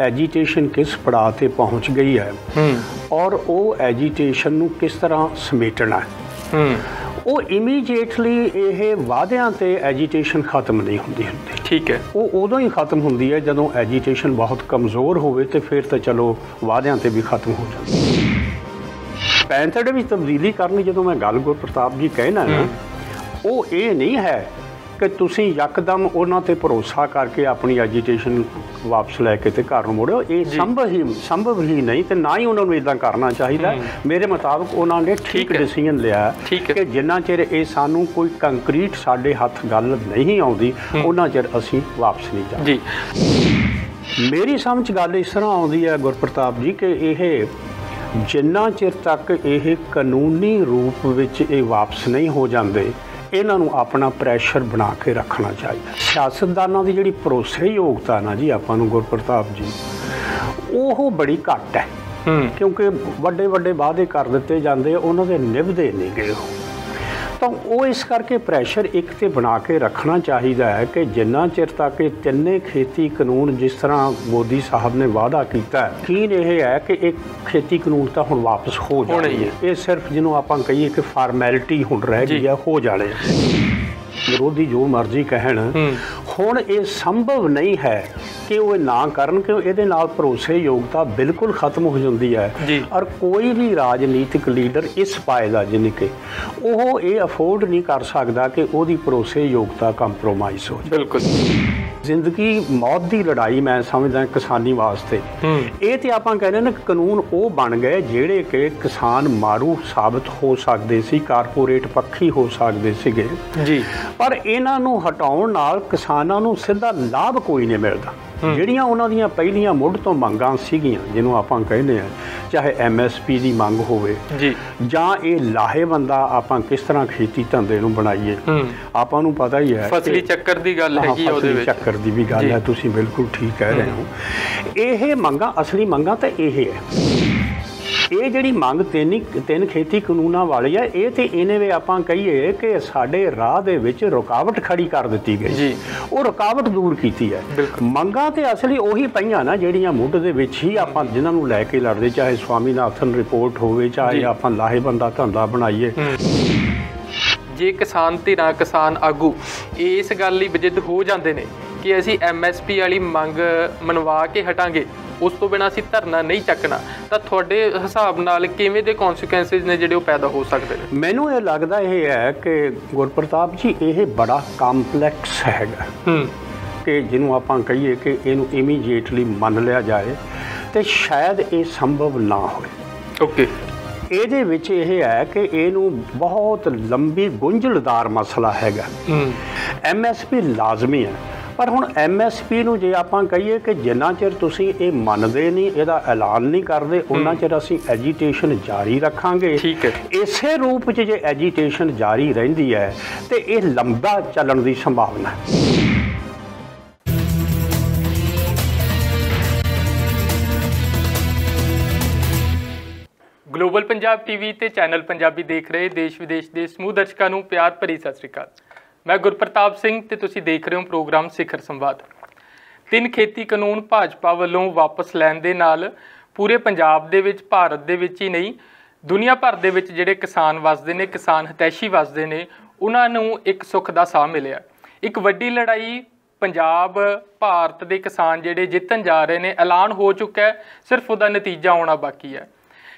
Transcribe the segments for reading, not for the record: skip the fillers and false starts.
Agitation ਕਿਸ ਪੜਾਅ 'ਤੇ ਪਹੁੰਚ ਗਈ ਹੈ ਔਰ ਉਹ ਐਜੀਟੇਸ਼ਨ ਨੂੰ ਕਿਸ ਤਰ੍ਹਾਂ ਸਮੇਟਣਾ ਹੈ। ਉਹ ਇਮੀਡੀਏਟਲੀ ਇਹ ਵਾਅਦਿਆਂ 'ਤੇ ਐਜੀਟੇਸ਼ਨ ਖਤਮ ਨਹੀਂ ਹੁੰਦੀ। ਠੀਕ ਹੈ। ਉਹ ਉਦੋਂ ਹੀ ਖਤਮ ਹੁੰਦੀ ਹੈ ਜਦੋਂ ਐਜੀਟੇਸ਼ਨ ਬਹੁਤ ਕਮਜ਼ੋਰ ਹੋਵੇ ਅਤੇ ਫਿਰ ਤਾਂ ਚਲੋ ਵਾਅਦਿਆਂ 'ਤੇ ਵੀ ਖਤਮ ਹੋ ਜਾਂਦੀ। ਪੈਂਥਰ ਦੇ ਵਿੱਚ ਤਬਦੀਲੀ ਕਰਨੀ ਜਦੋਂ ਮੈਂ ਗੱਲ ਗੁਰਪ੍ਰਤਾਪ ਜੀ ਕਹਿਣਾ ਨਾ, ਉਹ ਇਹ ਨਹੀਂ ਹੈ ਕਿ ਤੁਸੀਂ ਯਕਦਮ ਉਹਨਾਂ 'ਤੇ ਭਰੋਸਾ ਕਰਕੇ ਆਪਣੀ ਐਜੀਟੇਸ਼ਨ ਵਾਪਸ ਲੈ ਕੇ ਤੇ ਘਰ ਨੂੰ ਮੁੜੋ। ਇਹ ਸੰਭਵ ਹੀ ਨਹੀਂ, ਤੇ ਨਾ ਹੀ ਉਹਨਾਂ ਨੂੰ ਇੱਦਾਂ ਕਰਨਾ ਚਾਹੀਦਾ। ਮੇਰੇ ਮੁਤਾਬਕ ਉਹਨਾਂ ਨੇ ਠੀਕ ਡਿਸੀਜਨ ਲਿਆ ਕਿ ਜਿੰਨਾ ਚਿਰ ਇਹ ਸਾਨੂੰ ਕੋਈ ਕੰਕਰੀਟ ਸਾਡੇ ਹੱਥ ਗੱਲ ਨਹੀਂ ਆਉਂਦੀ ਉਹਨਾਂ ਚਿਰ ਅਸੀਂ ਵਾਪਸ ਨਹੀਂ ਜਾਂਦੇ। ਮੇਰੀ ਸਮਝ ਗੱਲ ਇਸ ਤਰ੍ਹਾਂ ਆਉਂਦੀ ਹੈ ਗੁਰਪ੍ਰਤਾਪ ਜੀ ਕਿ ਇਹ ਜਿੰਨਾ ਚਿਰ ਤੱਕ ਇਹ ਕਾਨੂੰਨੀ ਰੂਪ ਵਿੱਚ ਇਹ ਵਾਪਸ ਨਹੀਂ ਹੋ ਜਾਂਦੇ, ਇਹਨਾਂ ਨੂੰ ਆਪਣਾ ਪ੍ਰੈਸ਼ਰ ਬਣਾ ਕੇ ਰੱਖਣਾ ਚਾਹੀਦਾ। ਸਿਆਸਤਦਾਨਾਂ ਦੀ ਜਿਹੜੀ ਭਰੋਸੇਯੋਗਤਾ ਨਾ ਜੀ ਆਪਾਂ ਨੂੰ ਗੁਰਪ੍ਰਤਾਪ ਜੀ, ਉਹ ਬੜੀ ਘੱਟ ਹੈ ਕਿਉਂਕਿ ਵੱਡੇ ਵੱਡੇ ਵਾਅਦੇ ਕਰ ਦਿੱਤੇ ਜਾਂਦੇ, ਉਹਨਾਂ ਦੇ ਨਿਭਦੇ ਨਹੀਂ ਗਏ। ਤਾਂ ਉਹ ਇਸ ਕਰਕੇ ਪ੍ਰੈਸ਼ਰ ਇੱਕ 'ਤੇ ਬਣਾ ਕੇ ਰੱਖਣਾ ਚਾਹੀਦਾ ਹੈ ਕਿ ਜਿੰਨਾ ਚਿਰ ਤੱਕ ਇਹ ਤਿੰਨੇ ਖੇਤੀ ਕਾਨੂੰਨ ਜਿਸ ਤਰ੍ਹਾਂ ਮੋਦੀ ਸਾਹਿਬ ਨੇ ਵਾਅਦਾ ਕੀਤਾ, ਯਕੀਨ ਇਹ ਹੈ ਕਿ ਇਹ ਖੇਤੀ ਕਾਨੂੰਨ ਤਾਂ ਹੁਣ ਵਾਪਸ ਹੋ ਜਾਣੇ ਹੈ। ਇਹ ਸਿਰਫ ਜਿਹਨੂੰ ਆਪਾਂ ਕਹੀਏ ਕਿ ਫਾਰਮੈਲਿਟੀ ਹੁਣ ਰਹਿ ਗਈ ਹੈ, ਹੋ ਜਾਣੇ। ਵਿਰੋਧੀ ਜੋ ਮਰਜ਼ੀ ਕਹਿਣ, ਹੁਣ ਇਹ ਸੰਭਵ ਨਹੀਂ ਹੈ ਕਿ ਉਹ ਨਾ ਕਰਨ, ਕਿ ਇਹਦੇ ਨਾਲ ਭਰੋਸੇਯੋਗਤਾ ਬਿਲਕੁਲ ਖਤਮ ਹੋ ਜਾਂਦੀ ਹੈ। ਔਰ ਕੋਈ ਵੀ ਰਾਜਨੀਤਿਕ ਲੀਡਰ ਇਸ ਪਾਏ ਦਾ ਜਾਣੀ ਕਿ ਉਹ ਇਹ ਅਫੋਰਡ ਨਹੀਂ ਕਰ ਸਕਦਾ ਕਿ ਉਹਦੀ ਭਰੋਸੇਯੋਗਤਾ ਕੰਪਰੋਮਾਈਜ਼ ਹੋ ਜਾਵੇ। ਬਿਲਕੁਲ ਜ਼ਿੰਦਗੀ ਮੌਤ ਦੀ ਲੜਾਈ ਮੈਂ ਸਮਝਦਾ ਕਿਸਾਨੀ ਵਾਸਤੇ। ਇਹ ਤੇ ਆਪਾਂ ਕਹਿੰਦੇ ਨੇ ਕਾਨੂੰਨ ਉਹ ਬਣ ਗਏ ਜਿਹੜੇ ਕਿ ਕਿਸਾਨ ਮਾਰੂ ਸਾਬਤ ਹੋ ਸਕਦੇ ਸੀ, ਕਾਰਪੋਰੇਟ ਪੱਖੀ ਹੋ ਸਕਦੇ ਸੀਗੇ ਜੀ, ਪਰ ਇਹਨਾਂ ਨੂੰ ਹਟਾਉਣ ਨਾਲ ਕਿਸਾਨਾਂ ਨੂੰ ਸਿੱਧਾ ਲਾਭ ਕੋਈ ਨਹੀਂ ਮਿਲਦਾ। ਜਿਹੜੀਆਂ ਉਹਨਾਂ ਦੀਆਂ ਪਹਿਲੀਆਂ ਮੁੱਢ ਤੋਂ ਮੰਗਾਂ ਸੀਗੀਆਂ, ਜਿਹਨੂੰ ਆਪਾਂ ਕਹਿੰਦੇ ਹਾਂ, ਚਾਹੇ MSP ਦੀ ਮੰਗ ਹੋਵੇ ਜੀ, ਜਾਂ ਇਹ ਲਾਹੇਵੰਦਾ ਆਪਾਂ ਕਿਸ ਤਰ੍ਹਾਂ ਖੇਤੀ ਧੰਦੇ ਨੂੰ ਬਣਾਈਏ। ਆਪਾਂ ਨੂੰ ਪਤਾ ਹੀ ਹੈ ਫਸਲੀ ਚੱਕਰ ਦੀ ਗੱਲ ਹੈਗੀ, ਉਹਦੇ ਵਿੱਚ ਚੱਕਰ ਦੀ ਵੀ ਗੱਲ ਹੈ, ਤੁਸੀਂ ਬਿਲਕੁਲ ਠੀਕ ਕਹਿ ਰਹੇ ਹੋ। ਇਹ ਮੰਗਾਂ ਅਸਲੀ ਮੰਗਾਂ ਤਾਂ ਇਹ ਹੈ। ਇਹ ਜਿਹੜੀ ਮੰਗ ਤਿੰਨ ਖੇਤੀ ਕਾਨੂੰਨਾਂ ਵਾਲੀ ਹੈ, ਇਹ ਤੇ ਇਹਨੇ ਵੀ ਆਪਾਂ ਕਹੀਏ ਕਿ ਸਾਡੇ ਰਾਹ ਦੇ ਵਿੱਚ ਰੁਕਾਵਟ ਖੜੀ ਕਰ ਦਿੱਤੀ ਗਈ ਜੀ, ਉਹ ਰੁਕਾਵਟ ਦੂਰ ਕੀਤੀ ਹੈ। ਮੰਗਾਂ ਤੇ ਅਸਲੀ ਉਹੀ ਪਈਆਂ ਨਾ ਜਿਹੜੀਆਂ ਮੁੱਢ ਦੇ ਵਿੱਚ ਹੀ ਆਪਾਂ ਜਿਨ੍ਹਾਂ ਨੂੰ ਲੈ ਕੇ ਲੜਦੇ, ਚਾਹੇ ਸਵਾਮੀਨਾਥਨ ਰਿਪੋਰਟ ਹੋਵੇ, ਚਾਹੇ ਆਪਾਂ ਲਾਹੇਵੰਦਾ ਧੰਦਾ ਬਣਾਈਏ। ਜੇ ਕਿਸਾਨ ਧਿਰਾਂ, ਕਿਸਾਨ ਆਗੂ ਇਸ ਗੱਲ ਲਈ ਵਿਜਿੱਤ ਹੋ ਜਾਂਦੇ ਨੇ ਕਿ ਅਸੀਂ MSP ਵਾਲੀ ਮੰਗ ਮਨਵਾ ਕੇ ਹਟਾਂਗੇ, ਉਸ ਤੋਂ ਬਿਨਾਂ ਅਸੀਂ ਧਰਨਾ ਨਹੀਂ ਚੱਕਣਾ, ਤਾਂ ਤੁਹਾਡੇ ਹਿਸਾਬ ਨਾਲ ਕਿਵੇਂ ਦੇ ਕੌਨਸੀਕੁਐਂਸਿਸ ਨੇ ਜਿਹੜੇ ਉਹ ਪੈਦਾ ਹੋ ਸਕਦੇ ਨੇ? ਮੈਨੂੰ ਇਹ ਲੱਗਦਾ ਇਹ ਹੈ ਕਿ ਗੁਰਪ੍ਰਤਾਪ ਜੀ ਇਹ ਬੜਾ ਕੰਪਲੈਕਸ ਹੈਗਾ ਕਿ ਜਿਹਨੂੰ ਆਪਾਂ ਕਹੀਏ ਕਿ ਇਹਨੂੰ ਇਮੀਡੀਏਟਲੀ ਮੰਨ ਲਿਆ ਜਾਏ ਤੇ ਸ਼ਾਇਦ ਇਹ ਸੰਭਵ ਨਾ ਹੋਵੇ। ਓਕੇ, ਇਹਦੇ ਵਿੱਚ ਇਹ ਹੈ ਕਿ ਇਹਨੂੰ ਬਹੁਤ ਲੰਬੀ ਗੁੰਝਲਦਾਰ ਮਸਲਾ ਹੈਗਾ। MSP ਲਾਜ਼ਮੀ ਹੈ, ਪਰ ਹੁਣ MSP ਨੂੰ ਜੇ ਆਪਾਂ ਕਹੀਏ ਕਿ ਜਿੰਨਾ ਚਿਰ ਤੁਸੀਂ ਇਹ ਮੰਨਦੇ ਨਹੀਂ, ਇਹਦਾ ਐਲਾਨ ਨਹੀਂ ਕਰਦੇ, ਉਹਨਾਂ ਚਿਰ ਅਸੀਂ ਐਜੀਟੇਸ਼ਨ ਜਾਰੀ ਰੱਖਾਂਗੇ। ਇਸੇ ਰੂਪ 'ਚ ਜੇ ਐਜੀਟੇਸ਼ਨ ਜਾਰੀ ਰਹਿੰਦੀ ਹੈ ਤੇ ਇਹ ਲੰਬਾ ਚੱਲਣ ਦੀ ਸੰਭਾਵਨਾ ਹੈ। ਗਲੋਬਲ ਪੰਜਾਬ TV ਤੇ ਚੈਨਲ ਪੰਜਾਬੀ ਦੇਖ ਰਹੇ ਦੇਸ਼ ਵਿਦੇਸ਼ ਦੇ ਸਮੂਹ ਦਰਸ਼ਕਾਂ ਨੂੰ ਪਿਆਰ ਭਰੀ ਸਤਿ ਸ਼੍ਰੀ ਅਕਾਲ। ਮੈਂ ਗੁਰਪ੍ਰਤਾਪ ਸਿੰਘ ਤੇ ਤੁਸੀਂ ਦੇਖ ਰਹੇ ਹੋ ਪ੍ਰੋਗਰਾਮ ਸਿਖਰ ਸੰਵਾਦ। 3 ਖੇਤੀ ਕਾਨੂੰਨ ਭਾਜਪਾ ਵੱਲੋਂ ਵਾਪਸ ਲੈਣ ਦੇ ਨਾਲ ਪੂਰੇ ਪੰਜਾਬ ਦੇ ਵਿੱਚ, ਭਾਰਤ ਦੇ ਵਿੱਚ ਹੀ ਨਹੀਂ, ਦੁਨੀਆ ਭਰ ਦੇ ਵਿੱਚ ਜਿਹੜੇ ਕਿਸਾਨ ਵਸਦੇ ਨੇ, ਕਿਸਾਨ ਹਿਤੈਸ਼ੀ ਵਸਦੇ ਨੇ, ਉਹਨਾਂ ਨੂੰ ਇੱਕ ਸੁੱਖ ਦਾ ਸਾਹ ਮਿਲਿਆ। ਇੱਕ ਵੱਡੀ ਲੜਾਈ ਪੰਜਾਬ, ਭਾਰਤ ਦੇ ਕਿਸਾਨ ਜਿਹੜੇ ਜਿੱਤਣ ਜਾ ਰਹੇ ਨੇ, ਐਲਾਨ ਹੋ ਚੁੱਕਾ ਹੈ, ਸਿਰਫ ਉਹਦਾ ਨਤੀਜਾ ਆਉਣਾ ਬਾਕੀ ਹੈ।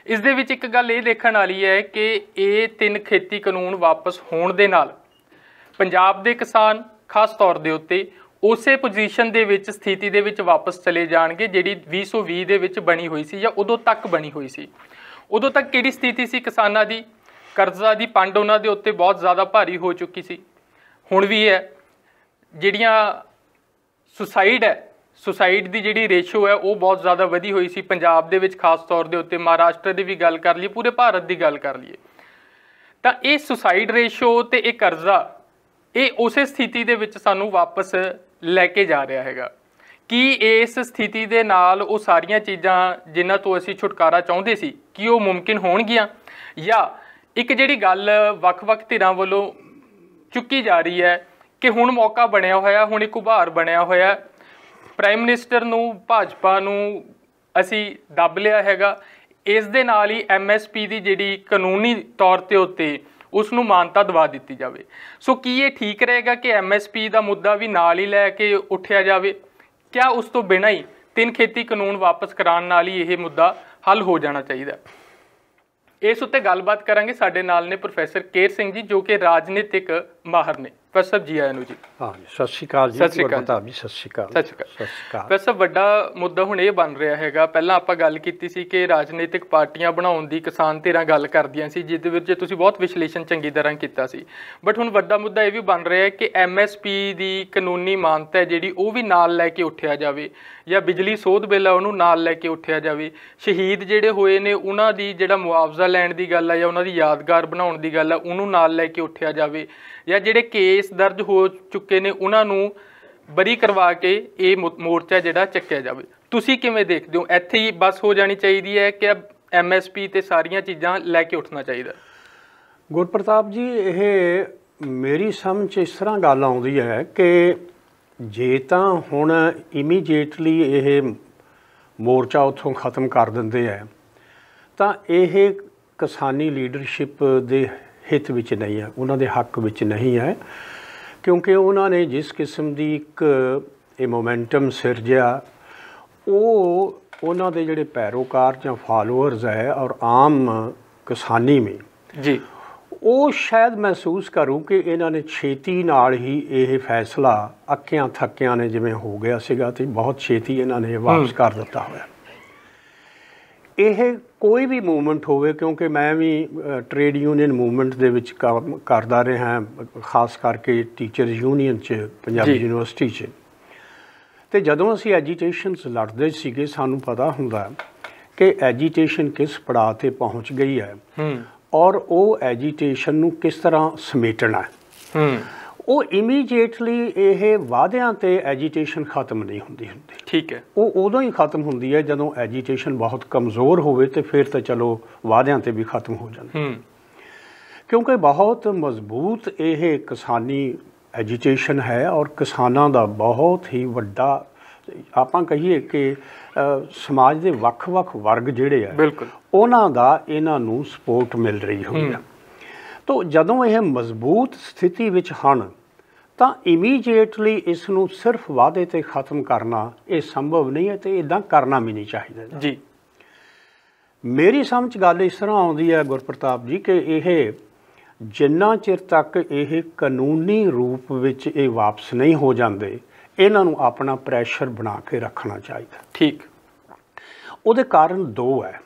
ਇਸ ਦੇ ਵਿੱਚ ਇੱਕ ਗੱਲ ਇਹ ਦੇਖਣ ਵਾਲੀ ਹੈ ਕਿ ਇਹ 3 ਖੇਤੀ ਕਾਨੂੰਨ ਵਾਪਸ ਹੋਣ ਦੇ ਨਾਲ ਪੰਜਾਬ ਦੇ ਕਿਸਾਨ ਖਾਸ ਤੌਰ ਦੇ ਉੱਤੇ ਉਸੇ ਪੋਜੀਸ਼ਨ ਦੇ ਵਿੱਚ, ਸਥਿਤੀ ਦੇ ਵਿੱਚ ਵਾਪਸ ਚਲੇ ਜਾਣਗੇ ਜਿਹੜੀ 2020 ਦੇ ਵਿੱਚ ਬਣੀ ਹੋਈ ਸੀ ਜਾਂ ਉਦੋਂ ਤੱਕ ਬਣੀ ਹੋਈ ਸੀ। ਉਦੋਂ ਤੱਕ ਕਿਹੜੀ ਸਥਿਤੀ ਸੀ ਕਿਸਾਨਾਂ ਦੀ? ਕਰਜ਼ਾ ਦੀ ਪੰਡ ਉਹਨਾਂ ਦੇ ਉੱਤੇ ਬਹੁਤ ਜ਼ਿਆਦਾ ਭਾਰੀ ਹੋ ਚੁੱਕੀ ਸੀ, ਹੁਣ ਵੀ ਹੈ। ਜਿਹੜੀਆਂ ਸੁਸਾਈਡ ਦੀ ਜਿਹੜੀ ਰੇਸ਼ੋ ਹੈ ਉਹ ਬਹੁਤ ਜ਼ਿਆਦਾ ਵਧੀ ਹੋਈ ਸੀ ਪੰਜਾਬ ਦੇ ਵਿੱਚ, ਖਾਸ ਤੌਰ ਦੇ ਉੱਤੇ। ਮਹਾਰਾਸ਼ਟਰ ਦੀ ਵੀ ਗੱਲ ਕਰ ਲਈਏ, ਪੂਰੇ ਭਾਰਤ ਦੀ ਗੱਲ ਕਰ ਲਈਏ, ਤਾਂ ਇਹ ਸੁਸਾਈਡ ਰੇਸ਼ੋ ਤੇ ਇਹ ਕਰਜ਼ਾ, ਇਹ ਉਸੇ ਸਥਿਤੀ ਦੇ ਵਿੱਚ ਸਾਨੂੰ ਵਾਪਸ ਲੈ ਕੇ ਜਾ ਰਿਹਾ ਹੈਗਾ। ਕੀ ਇਸ ਸਥਿਤੀ ਦੇ ਨਾਲ ਉਹ ਸਾਰੀਆਂ ਚੀਜ਼ਾਂ ਜਿਨ੍ਹਾਂ ਤੋਂ ਅਸੀਂ ਛੁਟਕਾਰਾ ਚਾਹੁੰਦੇ ਸੀ, ਕੀ ਉਹ ਮੁਮਕਿਨ ਹੋਣਗੀਆਂ? ਜਾਂ ਇੱਕ ਜਿਹੜੀ ਗੱਲ ਵੱਖ-ਵੱਖ ਧਿਰਾਂ ਵੱਲੋਂ ਚੁੱਕੀ ਜਾ ਰਹੀ ਹੈ ਕਿ ਹੁਣ ਮੌਕਾ ਬਣਿਆ ਹੋਇਆ, ਹੁਣ ਇੱਕ ਉਭਾਰ ਬਣਿਆ ਹੋਇਆ, ਪ੍ਰਾਈਮ ਮਿਨਿਸਟਰ ਨੂੰ ਭਾਜਪਾ ਨੂੰ ਅਸੀਂ ਦੱਬ ਲਿਆ ਹੈਗਾ, ਇਸ ਦੇ ਨਾਲ ਹੀ MSP ਦੀ ਜਿਹੜੀ ਕਾਨੂੰਨੀ ਤੌਰ ਤੇ ਉੱਤੇ ਉਸ ਨੂੰ ਮਾਨਤਾ ਦਵਾ ਦਿੱਤੀ ਜਾਵੇ। ਸੋ ਕੀ ਇਹ ਠੀਕ ਰਹੇਗਾ ਕਿ MSP ਦਾ ਮੁੱਦਾ ਵੀ ਨਾਲ ਹੀ ਲੈ ਕੇ ਉੱਠਿਆ ਜਾਵੇ? ਕਿਆ ਉਸ ਤੋਂ ਬਿਨਾਂ ਹੀ 3 ਖੇਤੀ ਕਾਨੂੰਨ ਵਾਪਸ ਕਰਾਉਣ ਨਾਲ ਹੀ ਇਹ ਮੁੱਦਾ ਹੱਲ ਹੋ ਜਾਣਾ ਚਾਹੀਦਾ? ਇਸ ਉੱਤੇ ਗੱਲਬਾਤ ਕਰਾਂਗੇ। ਸਾਡੇ ਨਾਲ ਨੇ ਪ੍ਰੋਫੈਸਰ ਕੇਰ ਸਿੰਘ ਜੀ, ਜੋ ਕਿ ਰਾਜਨੀਤਿਕ ਮਾਹਰ ਨੇ। ਪ੍ਰੋਫੈਸਰ ਜੀ ਆਇਆਂ ਨੂੰ ਜੀ। ਹਾਂ, ਸਤਿ ਸ਼੍ਰੀ ਅਕਾਲ ਜੀ। ਸਤਿ ਸ਼੍ਰੀ ਅਕਾਲ ਪ੍ਰਤਾਪ ਜੀ, ਸਤਿ ਸ਼੍ਰੀ ਅਕਾਲ। ਸਤਿ ਸ਼੍ਰੀ ਅਕਾਲ। ਪ੍ਰੋਫੈਸਰ, ਵੱਡਾ ਮੁੱਦਾ ਹੁਣ ਇਹ ਬਣ ਰਿਹਾ ਹੈਗਾ, ਪਹਿਲਾਂ ਆਪਾਂ ਗੱਲ ਕੀਤੀ ਸੀ ਕਿ ਰਾਜਨੀਤਿਕ ਪਾਰਟੀਆਂ ਬਣਾਉਣ ਦੀ ਕਿਸਾਨ ਧਿਰਾਂ ਗੱਲ ਕਰਦੀਆਂ ਸੀ, ਜਿਹਦੇ ਵਿੱਚ ਤੁਸੀਂ ਬਹੁਤ ਵਿਸ਼ਲੇਸ਼ਣ ਚੰਗੀ ਤਰ੍ਹਾਂ ਕੀਤਾ ਸੀ। ਬਟ ਹੁਣ ਵੱਡਾ ਮੁੱਦਾ ਇਹ ਵੀ ਬਣ ਰਿਹਾ ਹੈ ਕਿ MSP ਦੀ ਕਾਨੂੰਨੀ ਮਾਨਤਾ ਹੈ ਜਿਹੜੀ, ਉਹ ਵੀ ਨਾਲ ਲੈ ਕੇ ਉੱਠਿਆ ਜਾਵੇ, ਜਾਂ ਬਿਜਲੀ ਸੋਧ ਬਿੱਲ ਆ ਉਹਨੂੰ ਨਾਲ ਲੈ ਕੇ ਉੱਠਿਆ ਜਾਵੇ। ਸ਼ਹੀਦ ਜਿਹੜੇ ਹੋਏ ਨੇ ਉਹਨਾਂ ਦੀ ਜਿਹੜਾ ਮੁਆਵਜ਼ਾ ਲੈਣ ਦੀ ਗੱਲ ਆ ਜਾਂ ਉਹਨਾਂ ਦੀ ਯਾਦਗਾਰ ਬਣਾਉਣ ਦੀ ਗੱਲ ਆ, ਉਹਨੂੰ ਨਾਲ ਲੈ ਕੇ ਉੱਠਿਆ ਜਾਵੇ, ਜਾਂ ਜਿਹੜੇ ਕੇਸ ਦਰਜ ਹੋ ਚੁੱਕੇ ਨੇ ਉਹਨਾਂ ਨੂੰ ਬਰੀ ਕਰਵਾ ਕੇ ਇਹ ਮੋਰਚਾ ਜਿਹੜਾ ਚੱਕਿਆ ਜਾਵੇ। ਤੁਸੀਂ ਕਿਵੇਂ ਦੇਖਦੇ ਹੋ? ਇੱਥੇ ਹੀ ਬਸ ਹੋ ਜਾਣੀ ਚਾਹੀਦੀ ਹੈ ਕਿ MSP ਤੇ ਸਾਰੀਆਂ ਚੀਜ਼ਾਂ ਲੈ ਕੇ ਉੱਠਣਾ ਚਾਹੀਦਾ? ਗੁਰਪ੍ਰਤਾਪ ਜੀ, ਇਹ ਮੇਰੀ ਸਮਝ 'ਚ ਇਸ ਤਰ੍ਹਾਂ ਗੱਲ ਆਉਂਦੀ ਹੈ ਕਿ ਜੇ ਤਾਂ ਹੁਣ ਇਮੀਡੀਏਟਲੀ ਇਹ ਮੋਰਚਾ ਉੱਥੋਂ ਖ਼ਤਮ ਕਰ ਦਿੰਦੇ ਹੈ ਤਾਂ ਇਹ ਕਿਸਾਨੀ ਲੀਡਰਸ਼ਿਪ ਦੇ ਹਿੱਤ ਵਿੱਚ ਨਹੀਂ ਹੈ, ਉਹਨਾਂ ਦੇ ਹੱਕ ਵਿੱਚ ਨਹੀਂ ਹੈ, ਕਿਉਂਕਿ ਉਹਨਾਂ ਨੇ ਜਿਸ ਕਿਸਮ ਦੀ ਇੱਕ ਇਹ ਮੋਮੈਂਟਮ ਸਿਰਜਿਆ, ਉਹ ਉਹਨਾਂ ਦੇ ਜਿਹੜੇ ਪੈਰੋਕਾਰ ਜਾਂ ਫਾਲੋਅਰਸ ਹੈ ਔਰ ਆਮ ਕਿਸਾਨੀ ਮੇ ਜੀ, ਉਹ ਸ਼ਾਇਦ ਮਹਿਸੂਸ ਕਰੂ ਕਿ ਇਹਨਾਂ ਨੇ ਛੇਤੀ ਨਾਲ ਹੀ ਇਹ ਫੈਸਲਾ ਅੱਕਿਆਂ ਥੱਕਿਆਂ ਨੇ ਜਿਵੇਂ ਹੋ ਗਿਆ ਸੀਗਾ ਤੇ ਬਹੁਤ ਛੇਤੀ ਇਹਨਾਂ ਨੇ ਵਾਪਸ ਕਰ ਦਿੱਤਾ ਹੋਇਆ। ਇਹ ਕੋਈ ਵੀ ਮੂਵਮੈਂਟ ਹੋਵੇ, ਕਿਉਂਕਿ ਮੈਂ ਵੀ ਟ੍ਰੇਡ ਯੂਨੀਅਨ ਮੂਵਮੈਂਟ ਦੇ ਵਿੱਚ ਕੰਮ ਕਰਦਾ ਰਿਹਾ, ਖਾਸ ਕਰਕੇ ਟੀਚਰ ਯੂਨੀਅਨ 'ਚ ਪੰਜਾਬੀ ਯੂਨੀਵਰਸਿਟੀ 'ਚ, ਅਤੇ ਜਦੋਂ ਅਸੀਂ ਐਜੀਟੇਸ਼ਨਸ ਲੜਦੇ ਸੀਗੇ ਸਾਨੂੰ ਪਤਾ ਹੁੰਦਾ ਕਿ ਐਜੀਟੇਸ਼ਨ ਕਿਸ ਪੜਾਅ 'ਤੇ ਪਹੁੰਚ ਗਈ ਹੈ ਔਰ ਉਹ ਐਜੀਟੇਸ਼ਨ ਨੂੰ ਕਿਸ ਤਰ੍ਹਾਂ ਸਮੇਟਣਾ। ਉਹ ਇਮੀਡੀਏਟਲੀ ਇਹ ਵਾਅਦਿਆਂ 'ਤੇ ਐਜੀਟੇਸ਼ਨ ਖਤਮ ਨਹੀਂ ਹੁੰਦੀ। ਠੀਕ ਹੈ, ਉਹ ਉਦੋਂ ਹੀ ਖਤਮ ਹੁੰਦੀ ਹੈ ਜਦੋਂ ਐਜੀਟੇਸ਼ਨ ਬਹੁਤ ਕਮਜ਼ੋਰ ਹੋਵੇ, ਤੇ ਫਿਰ ਤਾਂ ਚਲੋ ਵਾਅਦਿਆਂ 'ਤੇ ਵੀ ਖਤਮ ਹੋ ਜਾਂਦੀ, ਕਿਉਂਕਿ ਬਹੁਤ ਮਜ਼ਬੂਤ ਇਹ ਕਿਸਾਨੀ ਐਜੀਟੇਸ਼ਨ ਹੈ ਔਰ ਕਿਸਾਨਾਂ ਦਾ ਬਹੁਤ ਹੀ ਵੱਡਾ, ਆਪਾਂ ਕਹੀਏ ਕਿ ਸਮਾਜ ਦੇ ਵੱਖ-ਵੱਖ ਵਰਗ ਜਿਹੜੇ ਆ, ਬਿਲਕੁਲ ਉਹਨਾਂ ਦਾ ਇਹਨਾਂ ਨੂੰ ਸਪੋਰਟ ਮਿਲ ਰਹੀ ਹੋਈ ਹੈ। ਤਾਂ ਜਦੋਂ ਇਹ ਮਜ਼ਬੂਤ ਸਥਿਤੀ ਵਿੱਚ ਹਨ ਤਾਂ ਇਮੀਡੀਏਟਲੀ ਇਸ ਨੂੰ ਸਿਰਫ ਵਾਅਦੇ 'ਤੇ ਖ਼ਤਮ ਕਰਨਾ ਇਹ ਸੰਭਵ ਨਹੀਂ ਹੈ, ਅਤੇ ਇੱਦਾਂ ਕਰਨਾ ਵੀ ਨਹੀਂ ਚਾਹੀਦਾ ਜੀ। ਮੇਰੀ ਸਮਝ ਗੱਲ ਇਸ ਤਰ੍ਹਾਂ ਆਉਂਦੀ ਹੈ ਗੁਰਪ੍ਰਤਾਪ ਜੀ ਕਿ ਇਹ ਜਿੰਨਾ ਚਿਰ ਤੱਕ ਇਹ ਕਾਨੂੰਨੀ ਰੂਪ ਵਿੱਚ ਇਹ ਵਾਪਸ ਨਹੀਂ ਹੋ ਜਾਂਦੇ, ਇਹਨਾਂ ਨੂੰ ਆਪਣਾ ਪ੍ਰੈਸ਼ਰ ਬਣਾ ਕੇ ਰੱਖਣਾ ਚਾਹੀਦਾ। ਠੀਕ, ਉਹਦੇ ਕਾਰਨ ਦੋ ਹੈ।